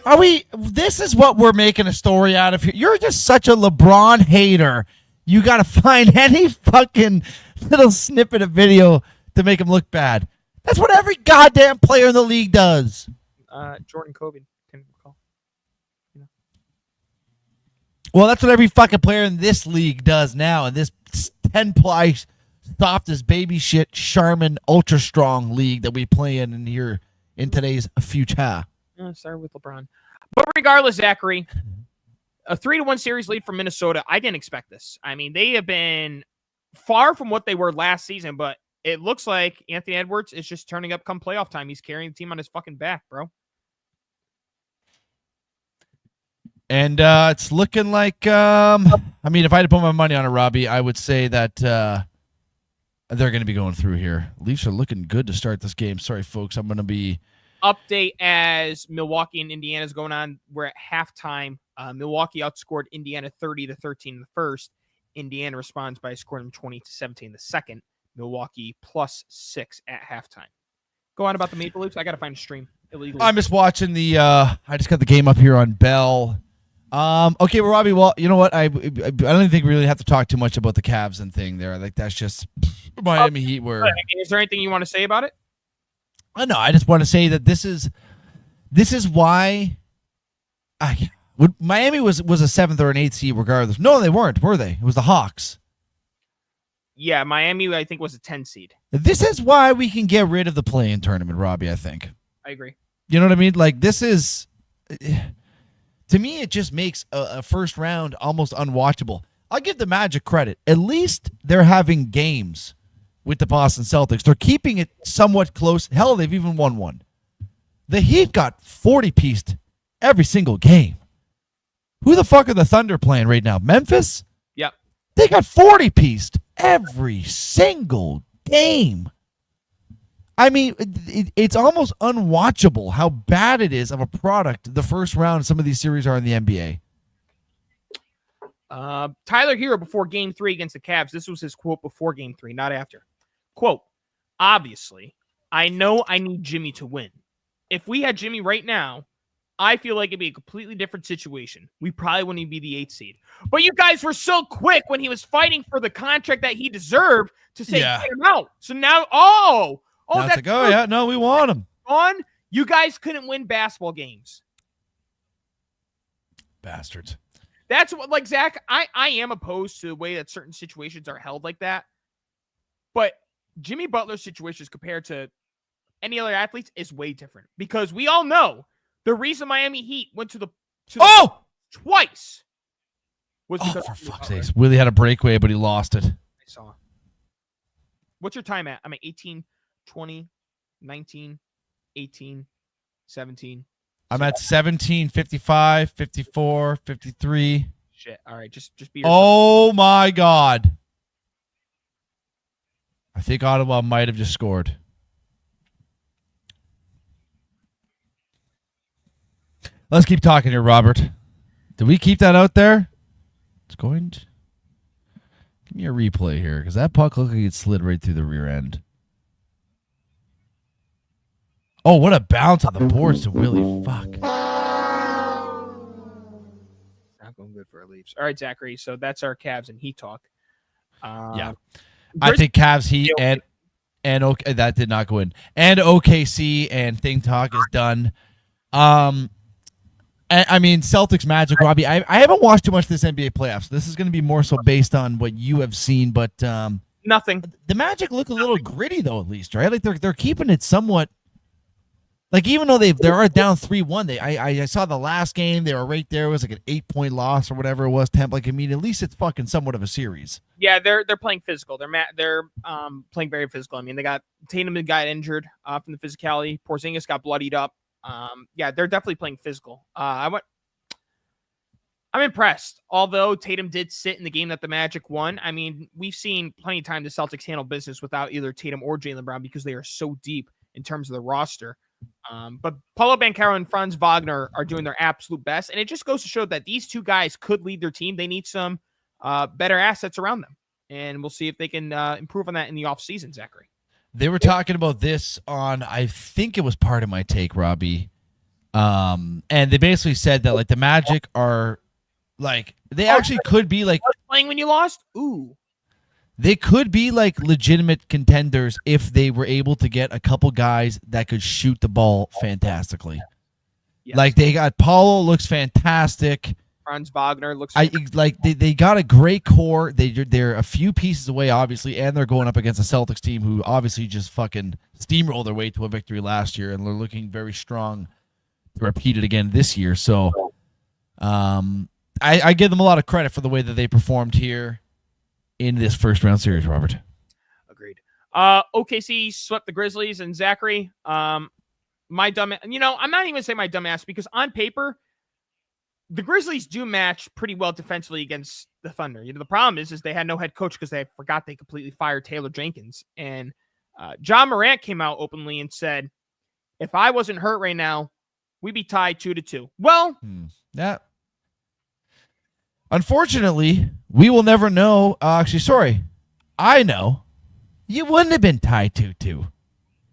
Are we? This is what we're making a story out of here. You're just such a LeBron hater. You got to find any fucking little snippet of video to make him look bad. That's what every goddamn player in the league does. Jordan Kobe can recall. Well, that's what every fucking player in this league does now. In this 10-ply, soft as baby shit, Charmin, ultra strong league that we play in here in today's future. Sorry with LeBron. But regardless, Zachary, a 3-1 series lead from Minnesota. I didn't expect this. I mean, they have been far from what they were last season, but it looks like Anthony Edwards is just turning up come playoff time. He's carrying the team on his fucking back, bro. And it's looking like, I mean, if I had to put my money on it, Robbie, I would say that they're going to be going through here. Leafs are looking good to start this game. Sorry, folks. I'm going to be... Update as Milwaukee and Indiana is going on. We're at halftime. Milwaukee outscored Indiana 30-13 in the first. Indiana responds by scoring 20-17 in the second. Milwaukee +6 at halftime. Go on about the Maple Leafs. I got to find a stream. Illegally. I'm just watching the I just got the game up here on Bell. Okay, well, Robbie, well, you know what? I don't think we really have to talk too much about the Cavs and thing there. Like, that's just Miami Heat were... Is there anything you want to say about it? No, I just want to say that this is why Miami was a 7th or an 8th seed regardless. No, they weren't, were they? It was the Hawks. Yeah, Miami, I think, was a 10 seed. This is why we can get rid of the play-in tournament, Robbie, I think. I agree. You know what I mean? Like, this is... To me, it just makes a first round almost unwatchable. I'll give the Magic credit. At least they're having games with the Boston Celtics. They're keeping it somewhat close. Hell, they've even won one. The Heat got 40-pieced every single game. Who the fuck are the Thunder playing right now? Memphis? Yep. They got 40-pieced every single game. I mean, it's almost unwatchable how bad it is of a product the first round some of these series are in the NBA. Tyler Hero before Game 3 against the Cavs. This was his quote before Game 3, not after. Quote, obviously, I know I need Jimmy to win. If we had Jimmy right now, I feel like it'd be a completely different situation. We probably wouldn't even be the 8th seed. But you guys were so quick when he was fighting for the contract that he deserved to say, get him out. So now, now it's like, oh, yeah, no, we want him. You guys couldn't win basketball games. Bastards. That's what, like, Zach, I am opposed to the way that certain situations are held like that. But Jimmy Butler's situations compared to any other athletes is way different. Because we all know the reason Miami Heat went to the twice was because for fuck's sake. Willie had a breakaway, but he lost it. I saw. What's your time at? I'm at 18, 20, 19, 18, 17. I'm at 17, 55, 54, 53. Shit. All right. Just be. Oh, my God. I think Ottawa might have just scored. Let's keep talking here, Robert. Did we keep that out there? It's going to... Give me a replay here, because that puck looked like it slid right through the rear end. Oh, what a bounce on the boards to Willie. Fuck. Not going good for our Leafs. All right, Zachary. So that's our Cavs and Heat talk. Yeah. I think Cavs, Heat, and okay, that did not go in. And OKC and Thing Talk is done. I mean, Celtics, Magic, Robbie. I haven't watched too much of this NBA playoffs. This is going to be more so based on what you have seen, but nothing. The Magic look a little gritty though, at least, right? Like they're keeping it somewhat. Like even though they are down 3-1, I saw the last game they were right there. It was like an 8-point loss or whatever it was. Like I mean, at least it's fucking somewhat of a series. Yeah, they're playing physical. They're playing very physical. I mean, they got Tatum got injured from the physicality. Porzingis got bloodied up. Yeah, they're definitely playing physical. I'm impressed. Although Tatum did sit in the game that the Magic won. I mean, we've seen plenty of time the Celtics handle business without either Tatum or Jaylen Brown because they are so deep in terms of the roster. But Paulo Banchero and Franz Wagner are doing their absolute best, and it just goes to show that these two guys could lead their team. They need some better assets around them, and we'll see if they can improve on that in the offseason, Zachary. They were talking about this on, I think it was part of my take, Robbie. And they basically said that like the Magic are like they actually could be like playing when you lost. Ooh, they could be like legitimate contenders if they were able to get a couple guys that could shoot the ball fantastically. yes. Like they got Paulo looks fantastic. Franz Wagner looks. They got a great core. They're a few pieces away, obviously, and they're going up against a Celtics team who obviously just fucking steamrolled their way to a victory last year, and they're looking very strong to repeat it again this year. So, I give them a lot of credit for the way that they performed here in this first round series, Robert. Agreed. OKC swept the Grizzlies and Zachary. My dumb, I'm not even gonna say my dumb ass because on paper, the Grizzlies do match pretty well defensively against the Thunder. The problem is they had no head coach because they forgot they completely fired Taylor Jenkins. And John Morant came out openly and said, if I wasn't hurt right now, we'd be tied 2-2. Well, yeah. Unfortunately, we will never know. I know. You wouldn't have been tied 2-2.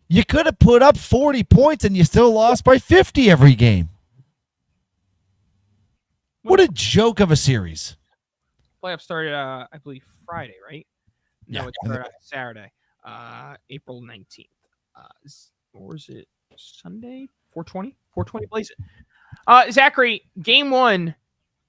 You could have put up 40 points and you still lost by 50 every game. What a joke of a series. playoffs started, I believe, Friday, right? No, Yeah. it started on Saturday, April 19th. Or is it Sunday? 420? 420 blaze it. Zachary, game one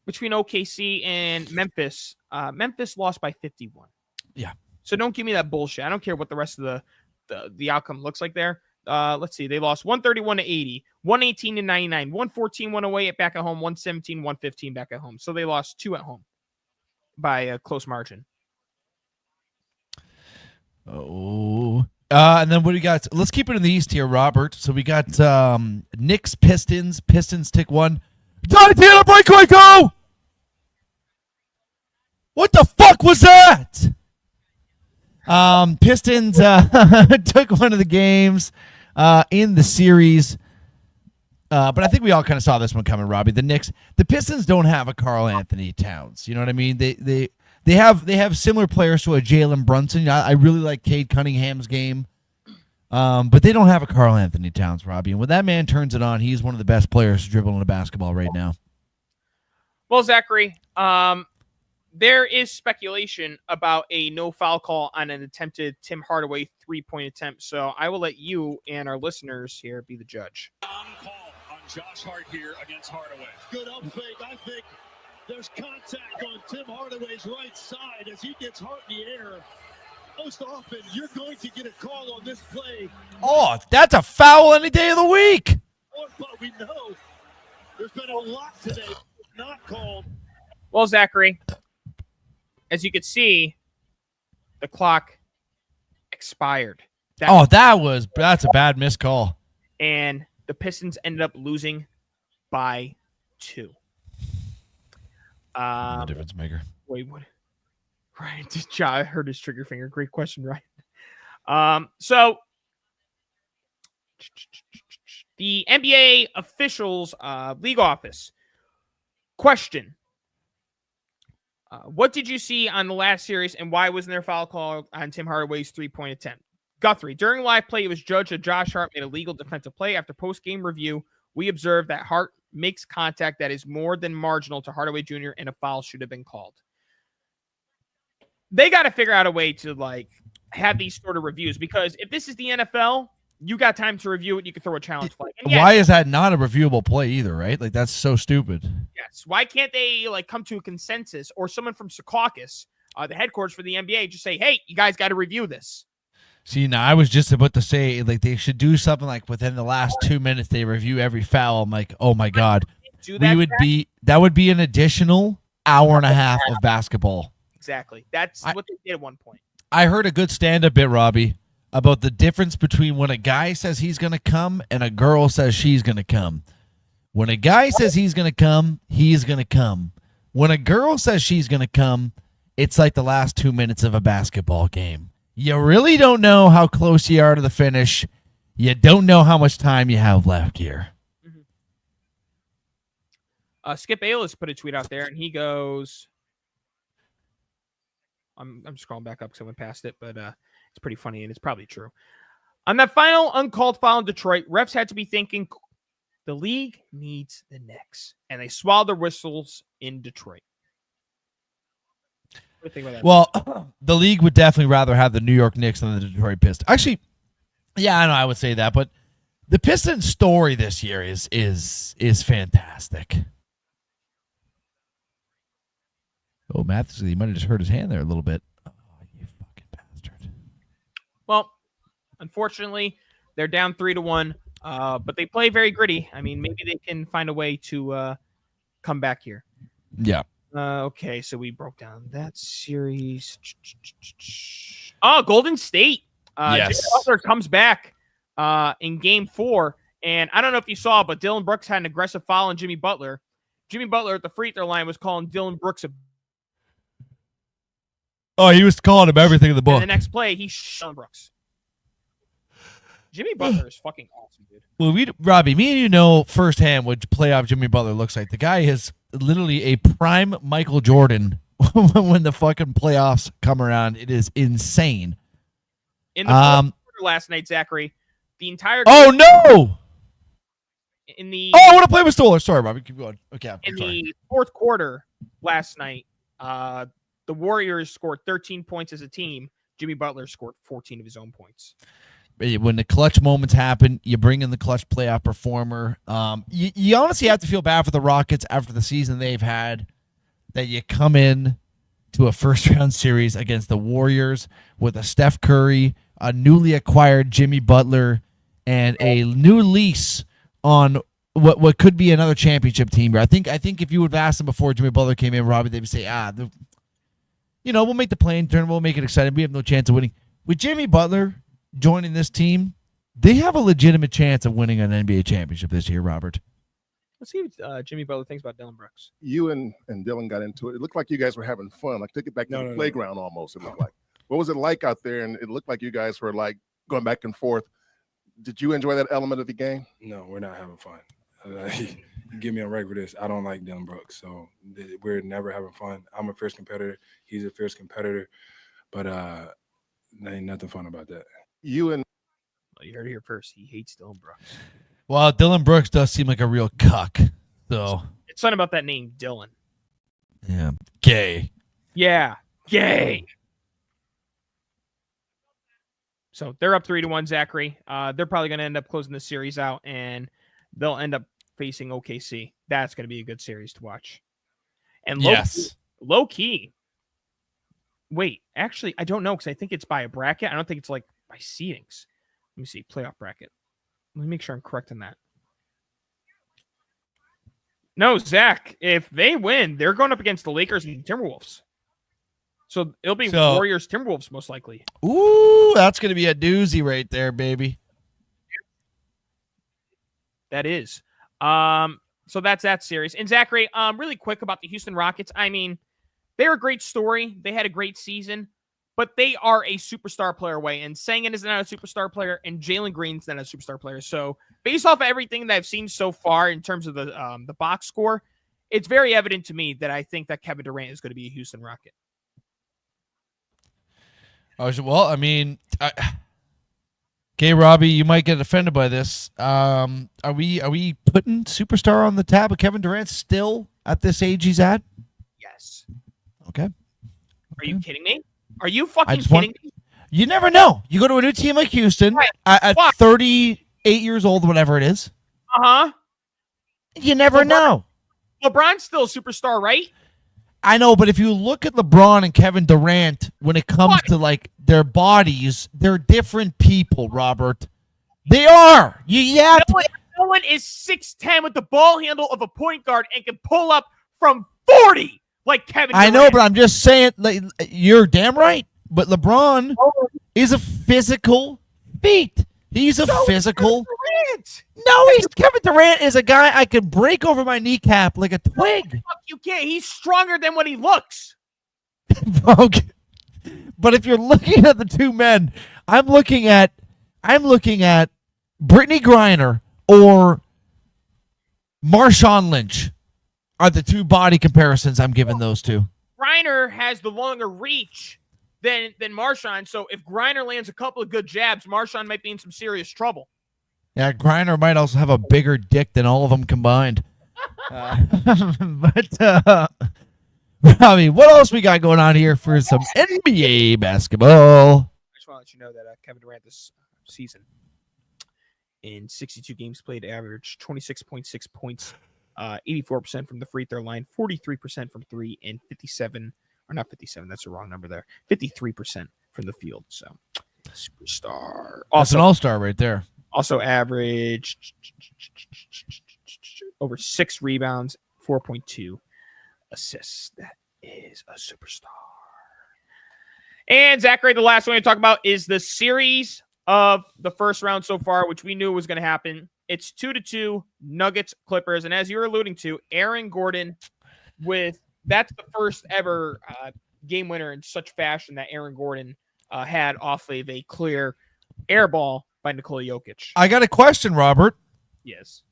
between OKC and Memphis. Memphis lost by 51. Yeah. So don't give me that bullshit. I don't care what the rest of the outcome looks like there. Let's see. They lost 131-80, 118-99, 114-108 back at home, 117-115 back at home. So they lost 2 at home by a close margin. Oh. And then what do we got? Let's keep it in the East here, Robert. So we got Knicks, Pistons. Pistons tick 1. Johnny Taylor breakaway go! What the fuck was that? Pistons took one of the games in the series. But I think we all kind of saw this one coming, Robbie. The Pistons don't have a Karl Anthony Towns. You know what I mean? They have similar players to a Jalen Brunson. I really like Cade Cunningham's game. But they don't have a Karl Anthony Towns, Robbie. And when that man turns it on, he's one of the best players dribbling a basketball right now. Well, Zachary, there is speculation about a no foul call on an attempted Tim Hardaway 3-point attempt. So I will let you and our listeners here be the judge. On call on Josh Hart here against Hardaway. Good up fake. I think there's contact on Tim Hardaway's right side as he gets Hart in the air. Most often, you're going to get a call on this play. Oh, that's a foul any day of the week. But we know there's been a lot today not called. Well, Zachary, as you can see, the clock expired. That's a bad missed call. And the Pistons ended up losing by 2. The difference maker. Wait, what? Ryan, I heard his trigger finger. Great question, Ryan. So the NBA officials league office question. What did you see on the last series and why wasn't there a foul call on Tim Hardaway's 3-point attempt? Guthrie, during live play, it was judged that Josh Hart made a legal defensive play. After post-game review, we observed that Hart makes contact that is more than marginal to Hardaway Jr. and a foul should have been called. They got to figure out a way to have these sort of reviews because if this is the NFL, you got time to review it. You can throw a challenge flag. Why is that not a reviewable play either, right? Like, that's so stupid. Yes. Why can't they come to a consensus or someone from Secaucus, the headquarters for the NBA, just say, hey, you guys got to review this. See, now I was just about to say, they should do something like within the last 2 minutes, they review every foul. I'm like, oh my God. That would be an additional hour and a half of basketball. Exactly. That's what they did at one point. I heard a good stand-up bit, Robbie, about the difference between when a guy says he's going to come and a girl says she's going to come. When a guy says he's going to come, he's going to come. When a girl says she's going to come, it's like the last 2 minutes of a basketball game. You really don't know how close you are to the finish. You don't know how much time you have left here. Skip Bayless put a tweet out there, and he goes, I'm scrolling back up because I went past it, but it's pretty funny and it's probably true. On that final uncalled foul in Detroit, refs had to be thinking the league needs the Knicks, and they swallowed their whistles in Detroit. What do you think about that? Well, the league would definitely rather have the New York Knicks than the Detroit Pistons. Actually, yeah, I know I would say that, but the Pistons story this year is fantastic. Oh, Matthews, he might have just hurt his hand there a little bit. Oh, you fucking bastard. Well, unfortunately, they're down 3-1, but they play very gritty. I mean, maybe they can find a way to come back here. Yeah. Okay, so we broke down that series. Oh, Golden State. Yes. Jimmy Butler comes back in Game 4, and I don't know if you saw, but Dylan Brooks had an aggressive foul on Jimmy Butler. Jimmy Butler at the free throw line was calling Dylan Brooks a. Oh, he was calling him everything in the book. And the next play, he shot Brooks. Jimmy Butler is fucking awesome, dude. Well, Robbie, me and you know firsthand what playoff Jimmy Butler looks like. The guy is literally a prime Michael Jordan when the fucking playoffs come around. It is insane. In the fourth quarter last night, Zachary, the entire Oh no! In the I want to play with Stoller. Sorry, Robbie, keep going. Okay, I'm sorry. The fourth quarter last night, the Warriors scored 13 points as a team. Jimmy Butler scored 14 of his own points. When the clutch moments happen, you bring in the clutch playoff performer. You honestly have to feel bad for the Rockets after the season they've had, that you come in to a first-round series against the Warriors with a Steph Curry, a newly acquired Jimmy Butler, and a new lease on what could be another championship team. I think if you would have asked them before Jimmy Butler came in, Robbie, they would say, we'll make the play-in tournament, we'll make it exciting. We have no chance of winning. With Jimmy Butler joining this team, they have a legitimate chance of winning an NBA championship this year, Robert. Let's see what Jimmy Butler thinks about Dylan Brooks. You and Dylan got into it. It looked like you guys were having fun. Like, took it back to the playground almost, it looked like. What was it like out there? And it looked like you guys were, like, going back and forth. Did you enjoy that element of the game? No, we're not having fun. You get me on record for this. I don't like Dylan Brooks, so we're never having fun. I'm a fierce competitor. He's a fierce competitor, but there ain't nothing fun about that. You heard it here first. He hates Dylan Brooks. Well, Dylan Brooks does seem like a real cuck, so. It's something about that name, Dylan. Yeah, gay. Yeah, gay. So they're up 3-1, Zachary. They're probably going to end up closing the series out, and they'll end up facing OKC. That's going to be a good series to watch. And low key. Wait, actually, I don't know because I think it's by a bracket. I don't think it's like by seedings. Let me see, playoff bracket. Let me make sure I'm correct on that. No, Zach, if they win, they're going up against the Lakers and Timberwolves. So it'll be Warriors Timberwolves most likely. Ooh, that's going to be a doozy right there, baby. That is. So that's that series. And Zachary, really quick about the Houston Rockets. I mean, they're a great story. They had a great season, but they are a superstar player away. And Sengun is not a superstar player, and Jalen Green's not a superstar player. So based off of everything that I've seen so far in terms of the box score, it's very evident to me that I think that Kevin Durant is going to be a Houston Rocket. Well, I mean, okay, Robbie, you might get offended by this. Are we putting superstar on the tab of Kevin Durant still at this age he's at? Yes. Okay. Are you kidding me? Are you fucking kidding me? You never know. You go to a new team like Houston at 38 years old, whatever it is. Uh-huh. You never know. LeBron's still a superstar, right? I know, but if you look at LeBron and Kevin Durant, when it comes to like their bodies, they're different people, Robert. They are. No one is 6'10" with the ball handle of a point guard and can pull up from 40 like Kevin Durant. I know, but I'm just saying, like, you're damn right. But LeBron is a physical feat. He's a physical. No, Kevin Durant is a guy I could break over my kneecap like a twig. Fuck, you can't. He's stronger than what he looks. Okay. But if you're looking at the two men, I'm looking at Brittany Griner or Marshawn Lynch are the two body comparisons I'm giving those two. Griner has the longer reach. than Marshawn. So if Griner lands a couple of good jabs, Marshawn might be in some serious trouble. Yeah, Griner might also have a bigger dick than all of them combined. But Robbie, what else we got going on here for some NBA basketball? I just want to let you know that Kevin Durant this season, in 62 games played, averaged 26.6 points, 84% from the free throw line, 43% from three, and 57, or not 57, that's the wrong number there, 53% from the field. So, superstar. That's an all-star right there. Also averaged over 6 rebounds, 4.2 assists. That is a superstar. And Zachary, the last one to talk about is the series of the first round so far, which we knew was going to happen. It's 2-2 Nuggets Clippers, and as you're alluding to, Aaron Gordon that's the first ever game winner in such fashion that Aaron Gordon had off of a clear air ball by Nikola Jokic. I got a question, Robert. Yes.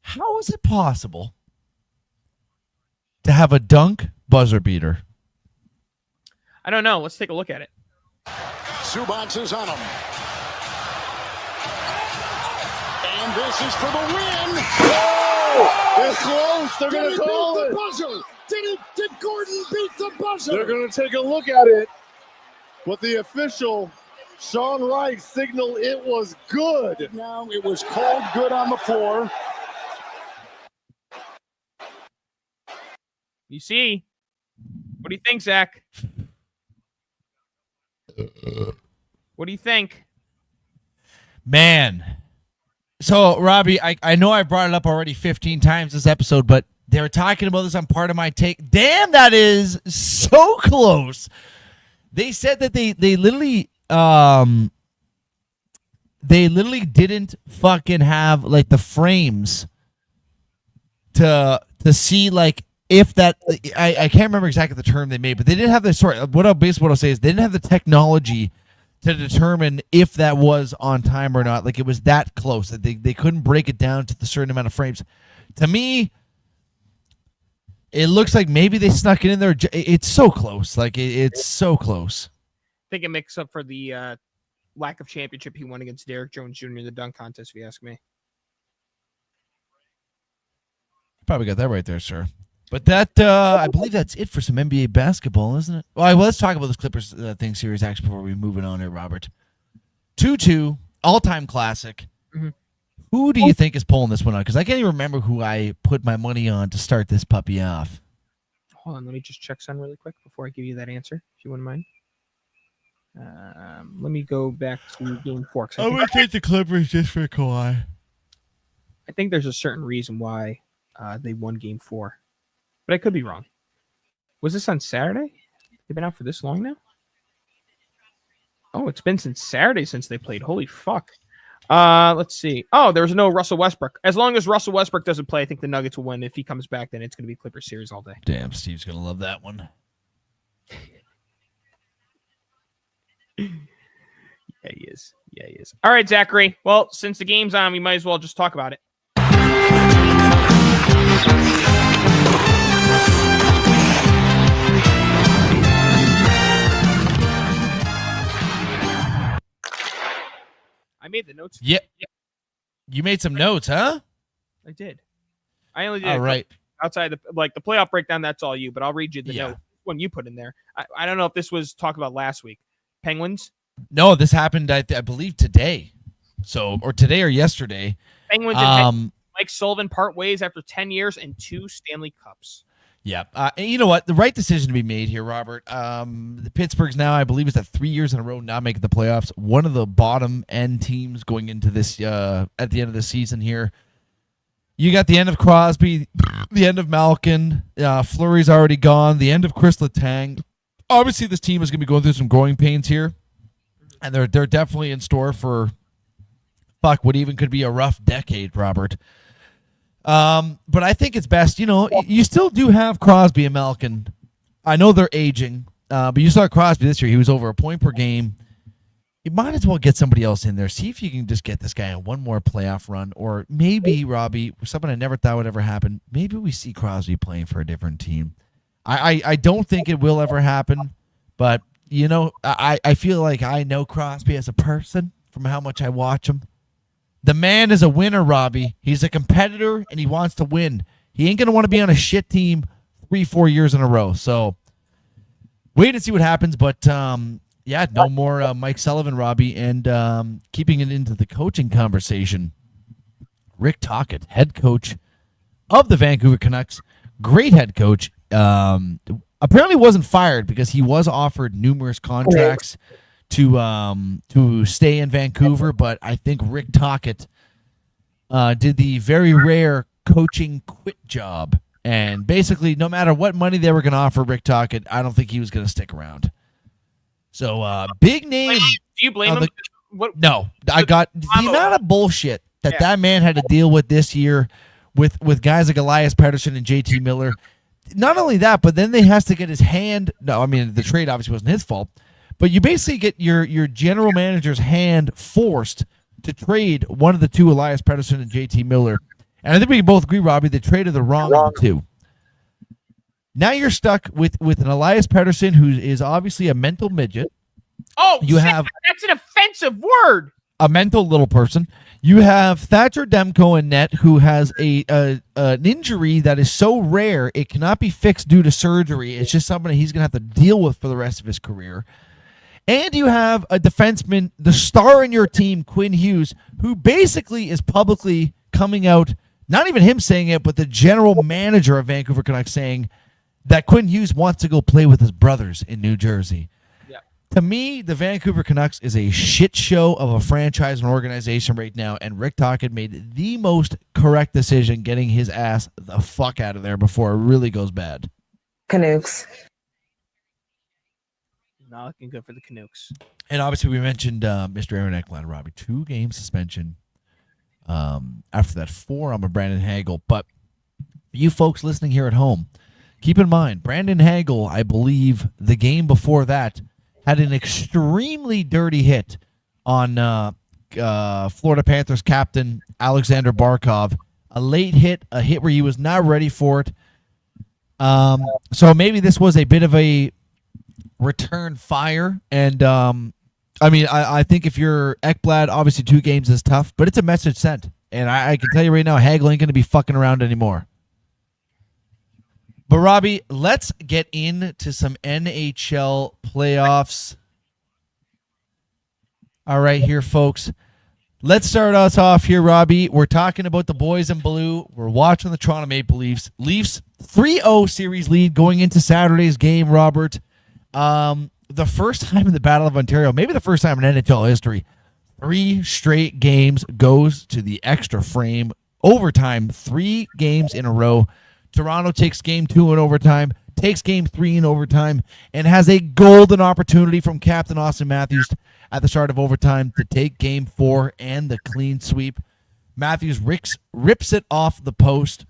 How is it possible to have a dunk buzzer beater? I don't know. Let's take a look at it. Zubac is on him. And this is for the win. Oh, it's close. They're going to call it. Buzzer. Did Gordon beat the buzzer? They're going to take a look at it. But the official, Sean Wright, signaled it was good. Now it was called good on the floor. You see? What do you think, Zach? What do you think? Man. So, Robbie, I know I brought it up already 15 times this episode, but they were talking about this on Part of My Take. Damn, that is so close. They said that they literally didn't fucking have like the frames to see like if that I can't remember exactly the term they made, but they didn't have the what I'll say is they didn't have the technology to determine if that was on time or not. Like it was that close that they couldn't break it down to the certain amount of frames. To me, it looks like maybe they snuck it in there. It's so close. Like it's so close. I think it makes up for the lack of championship he won against Derrick Jones Jr. in the dunk contest, if you ask me. Probably got that right there, sir. But that, I believe that's it for some NBA basketball, isn't it? Well, let's talk about this Clippers thing series actually before we move it on here, Robert. 2-2, all-time classic. Mm-hmm. Who do you think is pulling this one out? Because I can't even remember who I put my money on to start this puppy off. Hold on, let me just check something really quick before I give you that answer, if you wouldn't mind. Let me go back to Game 4. I'm going to take the Clippers just for Kawhi. I think there's a certain reason why they won Game 4. But I could be wrong. Was this on Saturday? They've been out for this long now? Oh, it's been since Saturday since they played. Holy fuck. Let's see. Oh, there's no Russell Westbrook. As long as Russell Westbrook doesn't play, I think the Nuggets will win. If he comes back, then it's going to be Clippers series all day. Damn, Steve's going to love that one. Yeah, he is. Yeah, he is. All right, Zachary. Well, since the game's on, we might as well just talk about it. I made the notes. Yeah. You made some notes, huh? I did. I only did all right. Outside the playoff breakdown. That's all you. But I'll read you the note one you put in there. I don't know if this was talked about last week. Penguins. No, this happened. I believe today. So or today or yesterday. Penguins and Mike Sullivan part ways after 10 years and 2 Stanley Cups. Yeah. You know what? The right decision to be made here, Robert. The Pittsburgh's now, I believe, is at 3 years in a row not making the playoffs. One of the bottom end teams going into this at the end of the season here. You got the end of Crosby, the end of Malkin. Fleury's already gone. The end of Chris Letang. Obviously, this team is going to be going through some growing pains here, and they're definitely in store for what even could be a rough decade, Robert. But I think it's best, you still do have Crosby and Malkin. I know they're aging, but you saw Crosby this year. He was over a point per game. You might as well get somebody else in there. See if you can just get this guy on one more playoff run. Or maybe, Robbie, something I never thought would ever happen, maybe we see Crosby playing for a different team. I don't think it will ever happen, But, you know, I feel like I know Crosby as a person from how much I watch him. The man is a winner, Robbie. He's a competitor, and he wants to win. He ain't going to want to be on a shit team 3-4 years in a row. So wait and see what happens. But, yeah, no more Mike Sullivan, Robbie. And keeping it into the coaching conversation, Rick Tocchet, head coach of the Vancouver Canucks, great head coach. Apparently wasn't fired because he was offered numerous contracts to stay in Vancouver, but I think Rick Tocchet did the very rare coaching quit job. And basically, no matter what money they were going to offer Rick Tocchet, I don't think he was going to stick around. So, big name. Do you blame him? No, I got the amount of bullshit that man had to deal with this year with guys like Elias Pettersson and JT Miller. Not only that, but then they has to get his hand. No, I mean, the trade obviously wasn't his fault. But you basically get your general manager's hand forced to trade one of the two, Elias Pettersson and JT Miller. And I think we can both agree, Robbie, they traded the wrong of the two. Now you're stuck with an Elias Pettersson who is obviously a mental midget. Oh, have that's an offensive word. A mental little person. You have Thatcher Demko in net, who has an injury that is so rare it cannot be fixed due to surgery. It's just something he's going to have to deal with for the rest of his career. And you have a defenseman, the star in your team, Quinn Hughes, who basically is publicly coming out, not even him saying it, but the general manager of Vancouver Canucks saying that Quinn Hughes wants to go play with his brothers in New Jersey. To me, the Vancouver Canucks is a shit show of a franchise and organization right now, and Rick Tocchet made the most correct decision getting his ass the fuck out of there before it really goes bad. Canucks. Not looking good for the Canucks. And obviously we mentioned Mr. Aaron Ekblad, Robbie. 2-game suspension. After that, 4 on Brandon Hagel. But you folks listening here at home, keep in mind, Brandon Hagel, I believe the game before that, had an extremely dirty hit on Florida Panthers captain Alexander Barkov. A late hit, a hit where he was not ready for it. So maybe this was a bit of a return fire. And, I think if you're Ekblad, obviously 2 games is tough, but it's a message sent. And I can tell you right now, Hagel ain't going to be fucking around anymore. But, Robbie, let's get into some NHL playoffs. All right, here, folks. Let's start us off here, Robbie. We're talking about the boys in blue. We're watching the Toronto Maple Leafs. Leafs 3-0 series lead going into Saturday's game, Robert. The first time in the Battle of Ontario, maybe the first time in NHL history, 3 straight games goes to the extra frame. Overtime, 3 games in a row. Toronto takes game 2 in overtime, takes game 3 in overtime, and has a golden opportunity from Captain Austin Matthews at the start of overtime to take game 4 and the clean sweep. Matthews rips it off the post,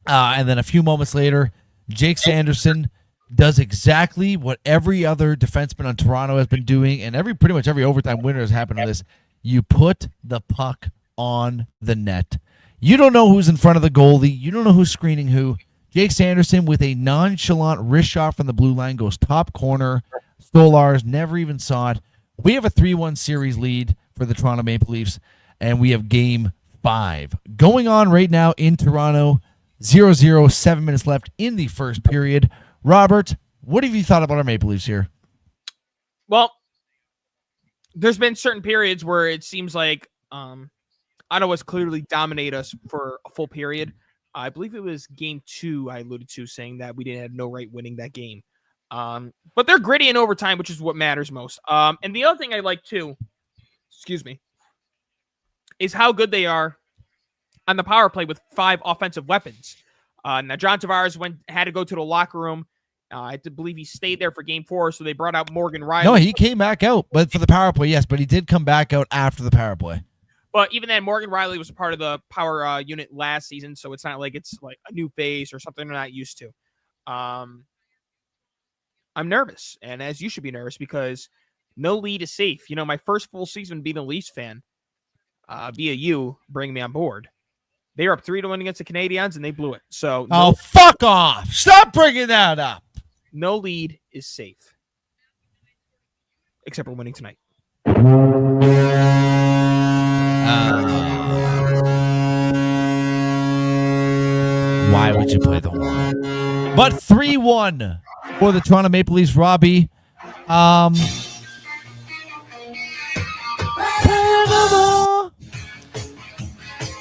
and then a few moments later, Jake Sanderson does exactly what every other defenseman on Toronto has been doing, and pretty much every overtime winner has happened to this. You put the puck on the net. You don't know who's in front of the goalie. You don't know who's screening who. Jake Sanderson with a nonchalant wrist shot from the blue line goes top corner. Stolarz never even saw it. We have a 3-1 series lead for the Toronto Maple Leafs, and we have game 5. Going on right now in Toronto, 0-0, 7 minutes left in the first period. Robert, what have you thought about our Maple Leafs here? Well, there's been certain periods where it seems like Ottawa's clearly dominate us for a full period. I believe it was game 2 I alluded to, saying that we didn't have no right winning that game. But they're gritty in overtime, which is what matters most. And the other thing I like too, is how good they are on the power play with 5 offensive weapons. Now John Tavares had to go to the locker room. I believe he stayed there for game 4, so they brought out Morgan Riley. No, he came back out, but for the power play, yes, but he did come back out after the power play. But even then, Morgan Riley was a part of the power unit last season, so it's not like it's like a new face or something they're not used to. I'm nervous, and as you should be nervous, because no lead is safe. You know, my first full season being a Leafs fan, via you bringing me on board, they were up 3-1 against the Canadiens, and they blew it. So fuck off! Stop bringing that up. No lead is safe. except we're winning tonight. Why would you play the horn? But 3-1 for the Toronto Maple Leafs, Robbie.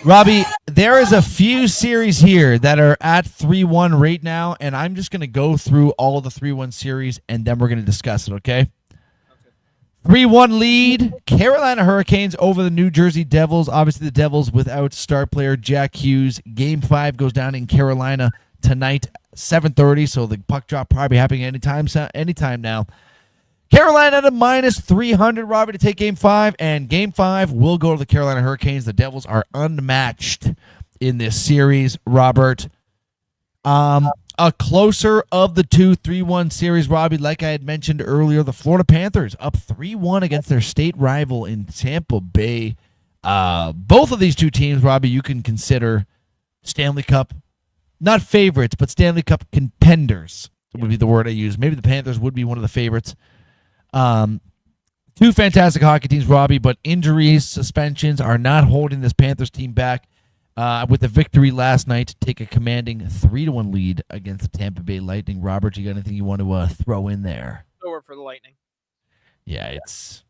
Robbie, there is a few series here that are at 3-1 right now, and I'm just going to go through all of the 3-1 series, and then we're going to discuss it, okay? 3-1 lead, Carolina Hurricanes over the New Jersey Devils. Obviously, the Devils without star player Jack Hughes. Game 5 goes down in Carolina tonight, 7:30, so the puck drop probably happening anytime now. Carolina at a -300, Robbie, to take Game 5, and Game 5 will go to the Carolina Hurricanes. The Devils are unmatched in this series, Robert. A closer of the two 3-1 series, Robbie, like I had mentioned earlier, the Florida Panthers up 3-1 against their state rival in Tampa Bay. Both of these two teams, Robbie, you can consider Stanley Cup, not favorites, but Stanley Cup contenders would be the word I use. Maybe the Panthers would be one of the favorites. Two fantastic hockey teams, Robbie, but injuries, suspensions are not holding this Panthers team back. With the victory last night to take a commanding 3-1 lead against the Tampa Bay Lightning. Robert, you got anything you want to throw in there? Over for the Lightning. Yeah, it's.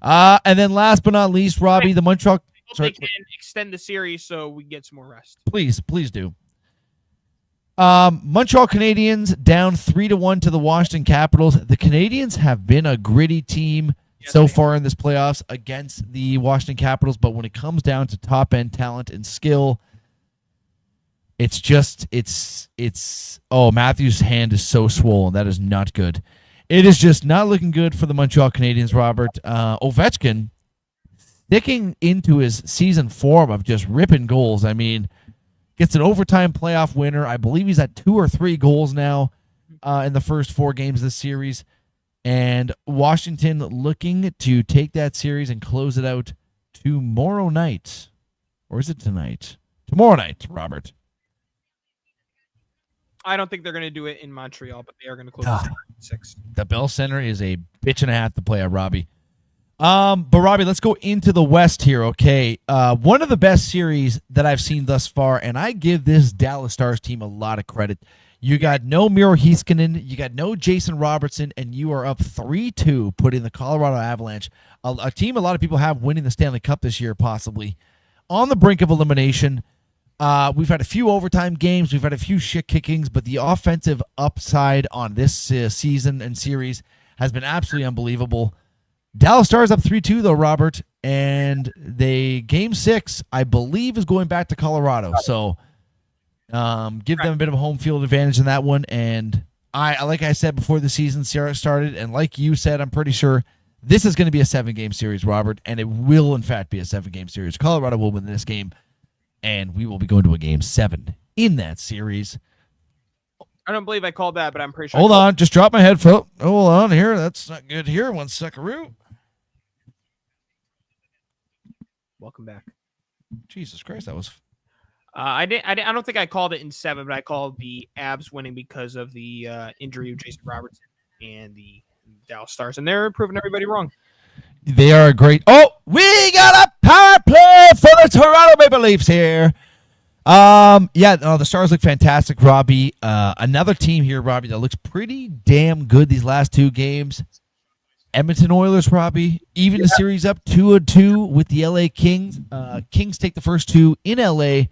And then last but not least, Robbie, the Montreal. They can extend the series so we get some more rest. Please do. Montreal Canadiens down 3-1 to the Washington Capitals. The Canadiens have been a gritty team so far in this playoffs against the Washington Capitals, but when it comes down to top-end talent and skill, Matthews' hand is so swollen. That is not good. It is just not looking good for the Montreal Canadiens, Robert. Ovechkin sticking into his season form of just ripping goals. I mean, gets an overtime playoff winner. I believe he's at 2 or 3 goals now in the first 4 games of this series. And Washington looking to take that series and close it out tomorrow night. Or is it tonight? Tomorrow night, Robert. I don't think they're going to do it in Montreal, but they are going to close it at 6. The Bell Center is a bitch and a half to play at, Robbie. But, Robbie, let's go into the West here, okay? One of the best series that I've seen thus far, and I give this Dallas Stars team a lot of credit. You got no Miro Heiskanen, you got no Jason Robertson, and you are up 3-2, putting the Colorado Avalanche, a team a lot of people have winning the Stanley Cup this year, possibly, on the brink of elimination. We've had a few overtime games, we've had a few shit kickings, but the offensive upside on this season and series has been absolutely unbelievable. Dallas Stars up 3-2, though, Robert, and Game 6, I believe, is going back to Colorado, so... give them a bit of a home field advantage in that one, and like I said before the season started, and like you said, I'm pretty sure this is going to be a 7-game series, Robert, and it will in fact be a 7-game series. Colorado will win this game, and we will be going to a Game 7 in that series. I don't believe I called that, but I'm pretty sure. Hold on, just drop my headphone. Hold on here, that's not good here. 1 second. Welcome back. Jesus Christ, that was. I don't think I called it in 7, but I called the Abs winning because of the injury of Jason Robertson and the Dallas Stars, and they're proving everybody wrong. They are great. Oh, we got a power play for the Toronto Maple Leafs here. The Stars look fantastic, Robbie. Another team here, Robbie, that looks pretty damn good these last 2 games. Edmonton Oilers, Robbie, even the series up 2-2 with the LA Kings. Kings take the first 2 in LA.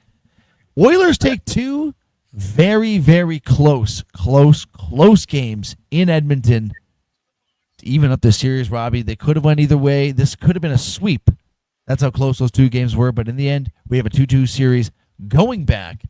Oilers take 2 very, very close games in Edmonton to even up the series, Robbie. They could have went either way. This could have been a sweep. That's how close those 2 games were. But in the end, we have a 2-2 series going back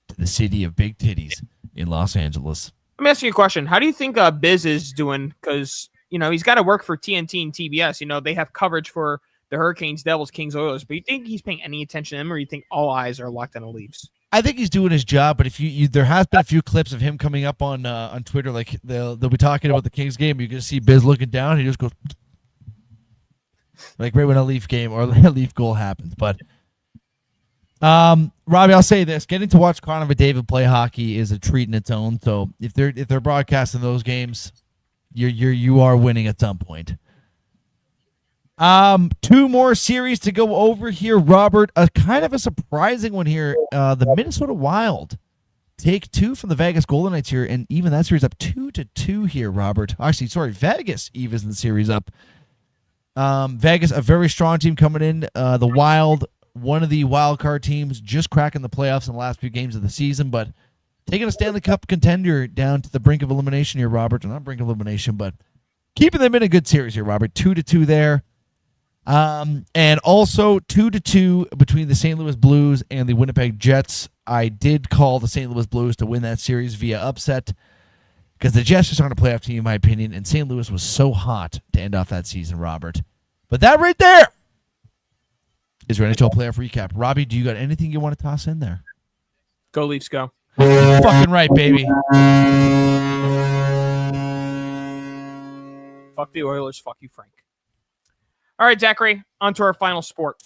to the city of big titties in Los Angeles. Let me ask you a question. How do you think Biz is doing? Because, he's got to work for TNT and TBS. They have coverage for the Hurricanes, Devils, Kings, Oilers, but you think he's paying any attention to them, or you think all eyes are locked on the Leafs? I think he's doing his job, but if there has been a few clips of him coming up on Twitter, like they'll be talking about the Kings game. You can see Biz looking down. He just goes like right when a Leaf game or a Leaf goal happens. But Robbie, I'll say this: getting to watch Connor McDavid play hockey is a treat in its own. So if they're broadcasting those games, You are winning at some point. 2 more series to go over here, Robert. A kind of a surprising one here. The Minnesota Wild take 2 from the Vegas Golden Knights here, and even that series up 2-2 here, Robert. Actually, sorry, Vegas evens the series up. Vegas, a very strong team coming in. The Wild, one of the wild card teams, just cracking the playoffs in the last few games of the season, but taking a Stanley Cup contender down to the brink of elimination here, Robert. Not brink of elimination, but keeping them in a good series here, Robert. 2-2 there. And also 2-2 between the St. Louis Blues and the Winnipeg Jets. I did call the St. Louis Blues to win that series via upset because the Jets just aren't a playoff team, in my opinion, and St. Louis was so hot to end off that season, Robert. But that right there is your NHL playoff recap. Robbie, do you got anything you want to toss in there? Go Leafs, go. Fucking right, baby. Fuck the Oilers. Fuck you, Frank. All right, Zachary, on to our final sport.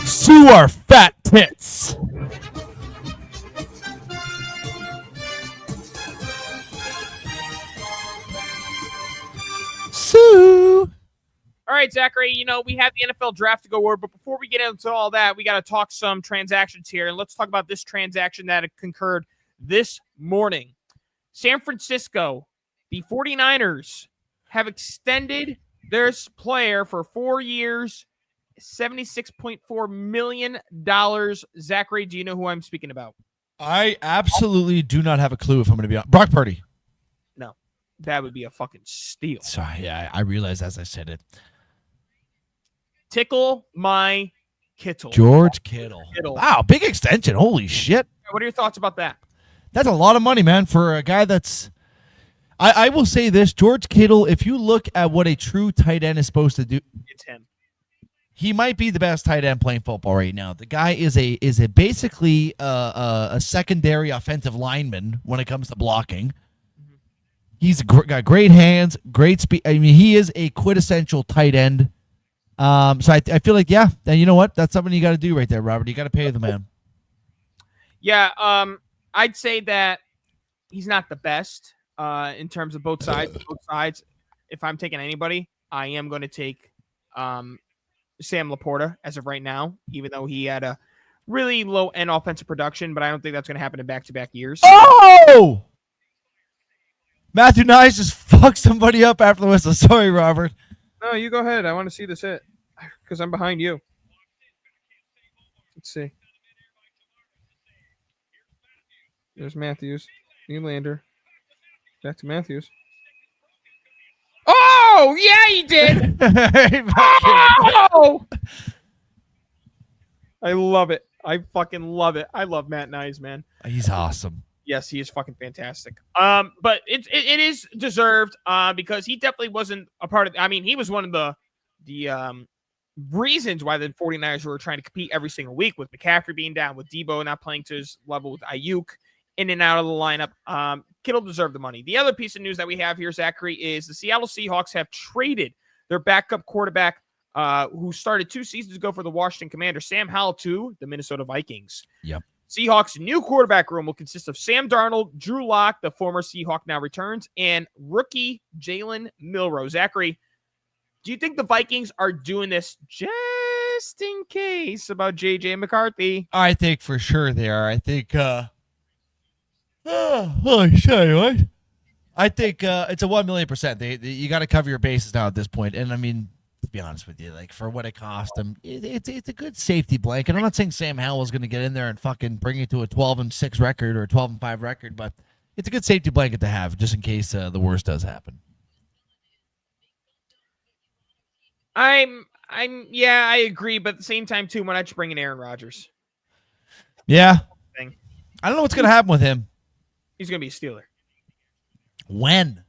Sue our fat tits. Sue. All right, Zachary, we have the NFL draft to go over, but before we get into all that, we got to talk some transactions here. And let's talk about this transaction that concurred this morning. San Francisco, the 49ers, have extended their player for 4 years, $76.4 million. Zachary, do you know who I'm speaking about? I absolutely do not have a clue if I'm going to be honest. Brock Purdy. No, that would be a fucking steal. Sorry, yeah, I realized as I said it. Tickle my Kittle. George Kittle. Wow, big extension. Holy shit. What are your thoughts about that? That's a lot of money, man, for a guy that's... I will say this, George Kittle, if you look at what a true tight end is supposed to do... It's him. He might be the best tight end playing football right now. The guy is a basically a secondary offensive lineman when it comes to blocking. He's got great hands, great speed. I mean, he is a quintessential tight end. So I feel like, yeah, you know what? That's something you got to do right there, Robert. You got to pay the man. Yeah, I'd say that he's not the best in terms of both sides. Both sides. If I'm taking anybody, I am going to take Sam Laporta as of right now, even though he had a really low-end offensive production, but I don't think that's going to happen in back-to-back years. Oh! Matthew Nyes just fucked somebody up after the whistle. Sorry, Robert. No, you go ahead. I want to see this hit because I'm behind you. Let's see. There's Matthews. Nylander. Back to Matthews. Oh, yeah, he did. Oh! I love it. I fucking love it. I love Matt Nyes, man. He's awesome. Yes, he is fucking fantastic. But it is deserved because he definitely wasn't a part of. I mean, he was one of the reasons why the 49ers were trying to compete every single week with McCaffrey being down, with Debo not playing to his level, with Ayuk in and out of the lineup. Kittle deserved the money. The other piece of news that we have here, Zachary, is the Seattle Seahawks have traded their backup quarterback who started 2 seasons ago for the Washington Commanders, Sam Howell, to the Minnesota Vikings. Yep. Seahawks' new quarterback room will consist of Sam Darnold, Drew Lock, the former Seahawk now returns, and rookie Jalen Milroe. Zachary, do you think the Vikings are doing this just in case about J.J. McCarthy? I think for sure they are. I think what? I think it's a 1,000,000%. You got to cover your bases now at this point. And I mean, to be honest with you, like for what it cost him, it's a good safety blanket. I'm not saying Sam Howell is going to get in there and fucking bring it to a 12-6 record or a 12-5 record, but it's a good safety blanket to have just in case the worst does happen. Yeah, I agree, but at the same time too, why not just bring in Aaron Rodgers? Yeah, I don't know what's going to happen with him. He's going to be a Steeler. When?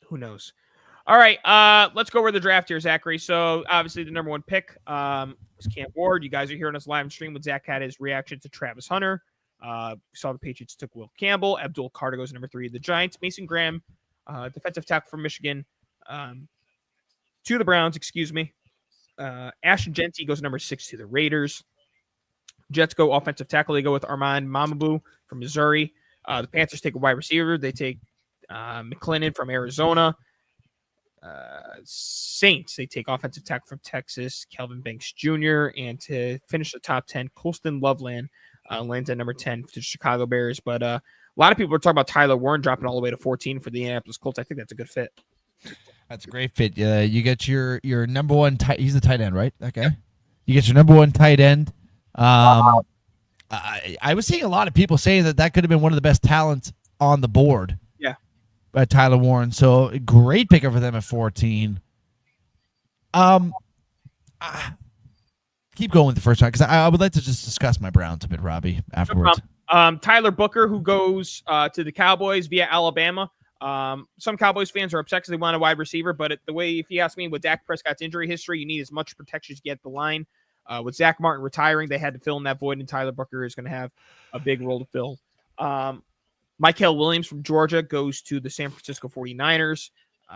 Who knows? All right, let's go over the draft here, Zachary. So, obviously, the number 1 pick was Cam Ward. You guys are hearing us live stream when Zach had his reaction to Travis Hunter. We saw the Patriots took Will Campbell. Abdul Carter goes number 3. The Giants, Mason Graham, defensive tackle from Michigan, to the Browns, excuse me. Ashton Genty goes number 6 to the Raiders. Jets go offensive tackle. They go with Armand Mamabou from Missouri. The Panthers take a wide receiver. They take McClendon from Arizona. Saints, they take offensive tackle from Texas, Kelvin Banks Jr. And to finish the top 10, Colston Loveland lands at number 10 to the Chicago Bears. But a lot of people are talking about Tyler Warren dropping all the way to 14 for the Indianapolis Colts. I think that's a good fit. That's a great fit. You get your number one tight. He's the tight end, right? Okay. You get your number one tight end. I was seeing a lot of people saying that could have been one of the best talents on the board. Yeah. Tyler Warren. So great pickup for them at 14. Keep going with the first round because I would like to just discuss my Browns a bit, Robbie, afterwards. Tyler Booker, who goes to the Cowboys via Alabama. Some Cowboys fans are upset because they want a wide receiver, but the way, if you ask me, with Dak Prescott's injury history, you need as much protection as you get at the line. With Zach Martin retiring, they had to fill in that void, and Tyler Booker is going to have a big role to fill. Mykel Williams from Georgia goes to the San Francisco 49ers.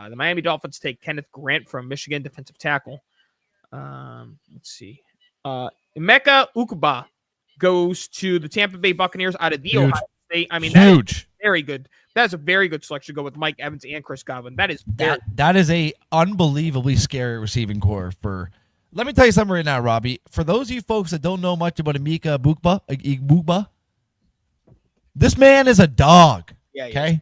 The Miami Dolphins take Kenneth Grant from Michigan, defensive tackle. Let's see. Emeka Ukuba goes to the Tampa Bay Buccaneers out of the Ohio State. I mean, huge. Very good. That's a very good selection to go with Mike Evans and Chris Godwin. That is that is a unbelievably scary receiving core for. Let me tell you something right now, Robbie. For those of you folks that don't know much about Emeka Egbuka, this man is a dog. Yeah, okay.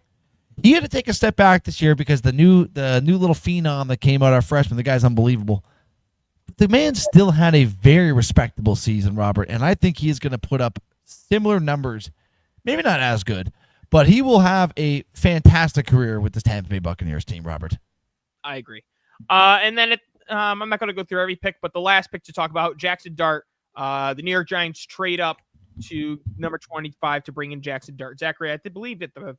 He had to take a step back this year because the new little phenom that came out, our freshman, the guy's unbelievable. But the man still had a very respectable season, Robert, and I think he is going to put up similar numbers. Maybe not as good, but he will have a fantastic career with this Tampa Bay Buccaneers team, Robert. I agree. And then I'm not going to go through every pick, but the last pick to talk about, Jackson Dart. The New York Giants trade up to number 25 to bring in Jackson Dart. Zachary, I believe at the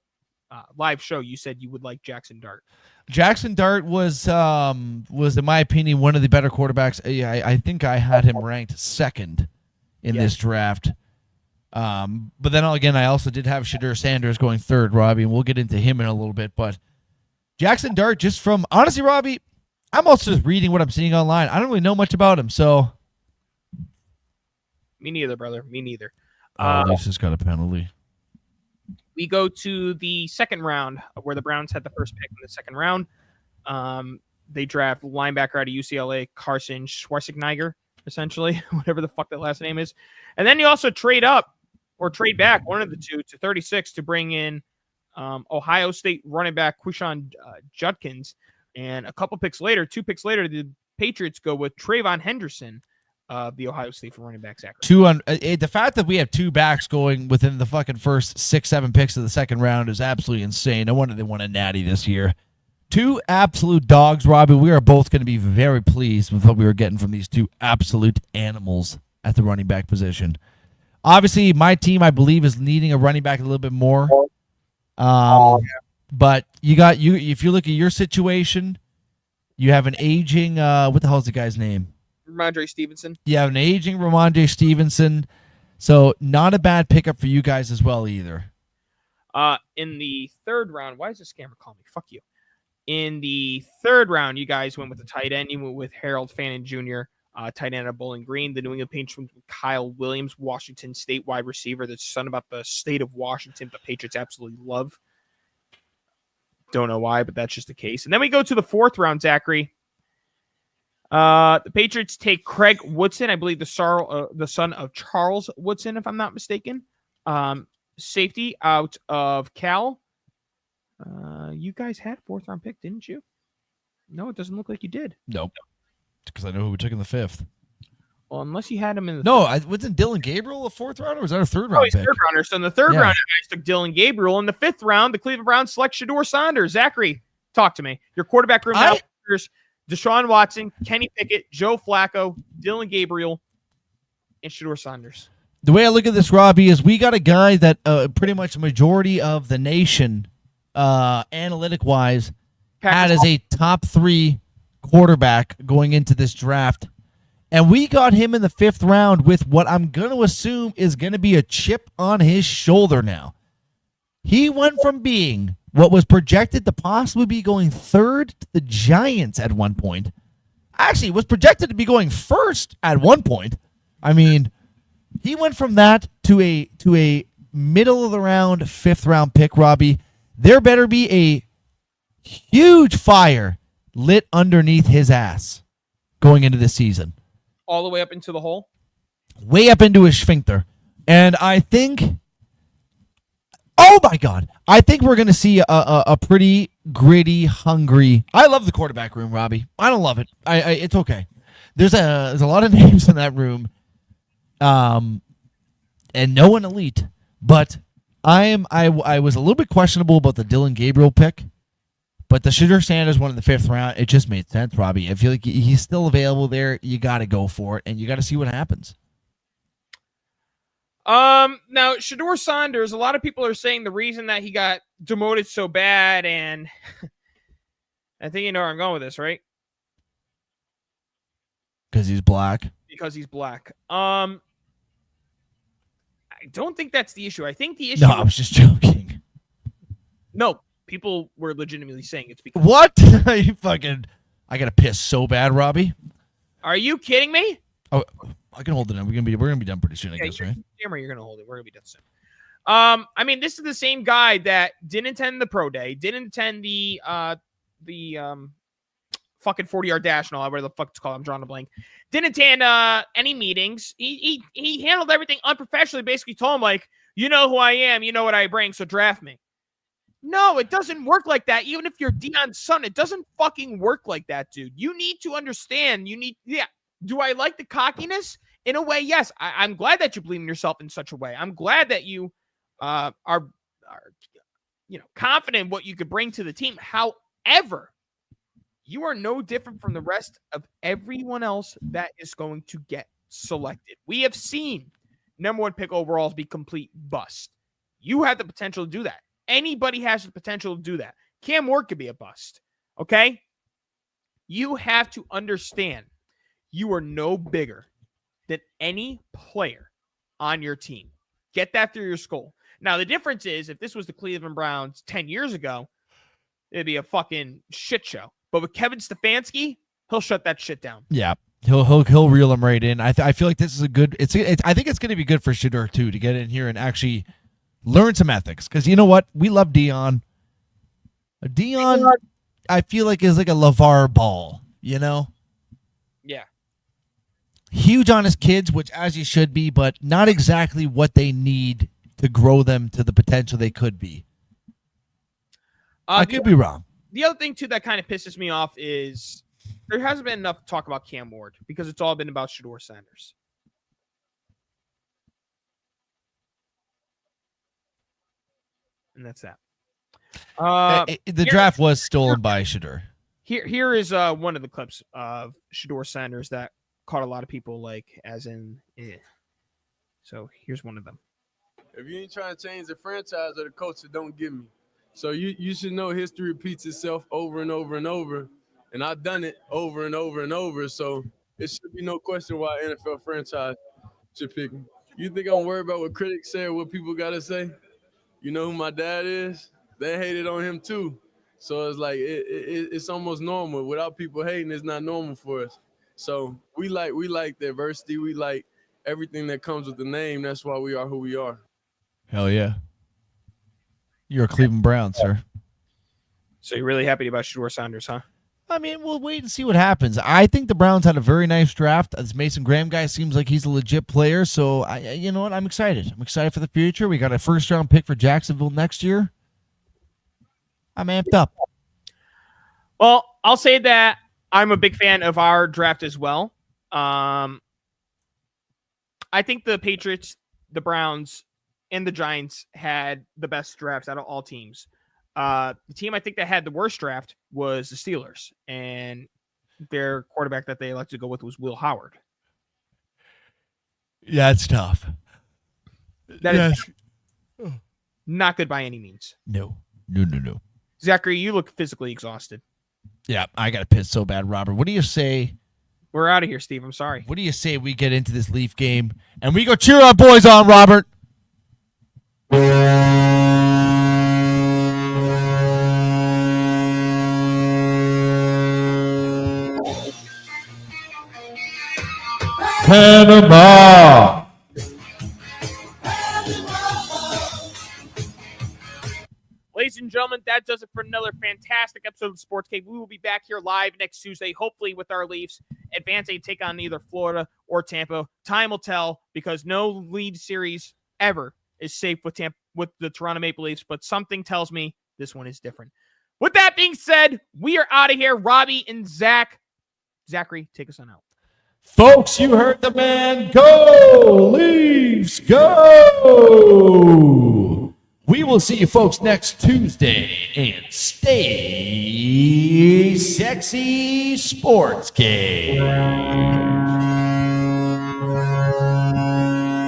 live show you said you would like Jackson Dart. Jackson Dart was in my opinion one of the better quarterbacks. I think I had him ranked second in this draft. But then again, I also did have Shadur Sanders going third, Robbie, and we'll get into him in a little bit. But Jackson Dart, just from honestly, Robbie, I'm also just reading what I'm seeing online. I don't really know much about him, so. Me neither, brother. Me neither. He's just got a penalty. We go to the second round where the Browns had the first pick in the second round. They draft linebacker out of UCLA, Carson Schwarzenegger, essentially, whatever the fuck that last name is. And then you also trade up or trade back, one of the two, to 36 to bring in Ohio State running back Quishon Judkins. And a couple picks later, 2 picks later, the Patriots go with Trayvon Henderson of the Ohio State for running back. The fact that we have 2 backs going within the fucking first 6-7 picks of the second round is absolutely insane. No wonder they won a natty this year. 2 absolute dogs, Robbie. We are both going to be very pleased with what we were getting from these 2 absolute animals at the running back position. Obviously, my team, I believe, is needing a running back a little bit more. But if you look at your situation, you have an aging what the hell is the guy's name? Ramondre Stevenson. You have an aging Ramondre Stevenson. So not a bad pickup for you guys as well either. In the third round, why is this scammer calling me? Fuck you. In the third round, you guys went with the tight end. You went with Harold Fannin Jr., tight end of Bowling Green. The New England Patriots went with Kyle Williams, Washington State wide receiver. That's son about the state of Washington. The Patriots absolutely love. Don't know why, but that's just the case. And then we go to the fourth round, Zachary. The Patriots take Craig Woodson, I believe the son of Charles Woodson, if I'm not mistaken. Safety out of Cal. You guys had 4th round pick, didn't you? No, it doesn't look like you did. Nope. Because I know who we took in the 5th. Well, unless you had him in the wasn't Dylan Gabriel a 4th rounder, or was that a 3rd round pick? Oh, he's pick? 3rd rounder. So in the 3rd round, you guys took Dylan Gabriel. In the 5th round, the Cleveland Browns select Shedeur Saunders. Zachary, talk to me. Your quarterback room now is Deshaun Watson, Kenny Pickett, Joe Flacco, Dylan Gabriel, and Shedeur Saunders. The way I look at this, Robbie, is we got a guy that pretty much the majority of the nation, analytic-wise, had as a top 3 quarterback going into this draft. And we got him in the 5th round with what I'm going to assume is going to be a chip on his shoulder now. He went from being what was projected to possibly be going 3rd to the Giants at one point. actually was projected to be going first at one point. I mean, he went from that to a middle of the round, 5th round pick, Robbie. There better be a huge fire lit underneath his ass going into the season. All the way up into the hole? Way up into his sphincter. And I think, oh my God, I think we're going to see a pretty gritty, hungry. I love the quarterback room, Robbie. I don't love it. It's okay. There's a lot of names in that room, and no one elite. But I was a little bit questionable about the Dylan Gabriel pick, but the Shedeur Sanders one in the 5th round, it just made sense, Robbie. I feel like he's still available there. You got to go for it, and you got to see what happens. Now Shedeur Sanders, a lot of people are saying the reason that he got demoted so bad, and I think you know where I'm going with this, right? Because he's black. Because he's black. I don't think that's the issue. I think the issue. No, I was just joking. No, people were legitimately saying it's because. What? You fucking. I gotta piss so bad, Robbie. Are you kidding me? Oh, I can hold it in. We're gonna be done pretty soon, I guess, right? Camera, you're gonna hold it. We're gonna be done soon. I mean, this is the same guy that didn't attend the pro day, didn't attend the fucking 40-yard dash and all, whatever the fuck it's called. I'm drawing a blank. Didn't attend any meetings. He handled everything unprofessionally. Basically told him, like, you know who I am, you know what I bring, so draft me. No, it doesn't work like that. Even if you're Deion's son, it doesn't fucking work like that, dude. You need to understand. Do I like the cockiness? In a way, yes. I'm glad that you believe in yourself in such a way. I'm glad that you are confident in what you could bring to the team. However, you are no different from the rest of everyone else that is going to get selected. We have seen number 1 pick overalls be complete bust. You have the potential to do that. Anybody has the potential to do that. Cam Ward could be a bust. Okay? You have to understand you are no bigger than any player on your team. Get that through your skull. Now, the difference is if this was the Cleveland Browns 10 years ago, it'd be a fucking shit show. But with Kevin Stefanski, he'll shut that shit down. Yeah, he'll reel him right in. I feel like this is a good. I think it's going to be good for Shedeur too to get in here and actually learn some ethics. Because you know what, we love Deion. Deion, I feel like is like a LeVar Ball. You know. Yeah. Huge on his kids, which as you should be, but not exactly what they need to grow them to the potential they could be. I could be wrong. The other thing, too, that kind of pisses me off is there hasn't been enough talk about Cam Ward because it's all been about Shedeur Sanders. And that's that. The draft was stolen by Shedeur. Here is one of the clips of Shedeur Sanders that caught a lot of people, like, as in, So here's one of them. If you ain't trying to change the franchise or the culture, don't give me. So you should know history repeats itself over and over and over. And I've done it over and over and over. So it should be no question why NFL franchise should pick me. You think I'm worried about what critics say or what people got to say? You know who my dad is? They hated on him too. So it's like it's almost normal. Without people hating, it's not normal for us. So we like diversity. We like everything that comes with the name. That's why we are who we are. Hell yeah. You're a Cleveland Brown, sir. So you're really happy about Shedeur Sanders, huh? I mean, we'll wait and see what happens. I think the Browns had a very nice draft. This Mason Graham guy seems like he's a legit player. So, you know what? I'm excited. I'm excited for the future. We got a first-round pick for Jacksonville next year. I'm amped up. Well, I'll say that I'm a big fan of our draft as well. I think the Patriots, the Browns, and the Giants had the best drafts out of all teams. The team I think that had the worst draft was the Steelers, and their quarterback that they elected to go with was Will Howard. Yeah, it's tough. That is not good by any means. No. Zachary, you look physically exhausted. Yeah, I got to piss so bad, Robert. What do you say? We're out of here, Steve. I'm sorry. What do you say we get into this Leaf game and we go cheer our boys on, Robert? Panama. Ladies and gentlemen, that does it for another fantastic episode of Sports Cave. We will be back here live next Tuesday, hopefully with our Leafs advancing to take on either Florida or Tampa. Time will tell, because no lead series ever is safe with the Toronto Maple Leafs, but something tells me this one is different. With that being said, we are out of here. Robbie and Zach. Zachary, take us on out. Folks, you heard the man. Go, Leafs, go! We will see you folks next Tuesday, and stay sexy, Sports Cave.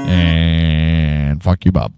And fuck you, Bob.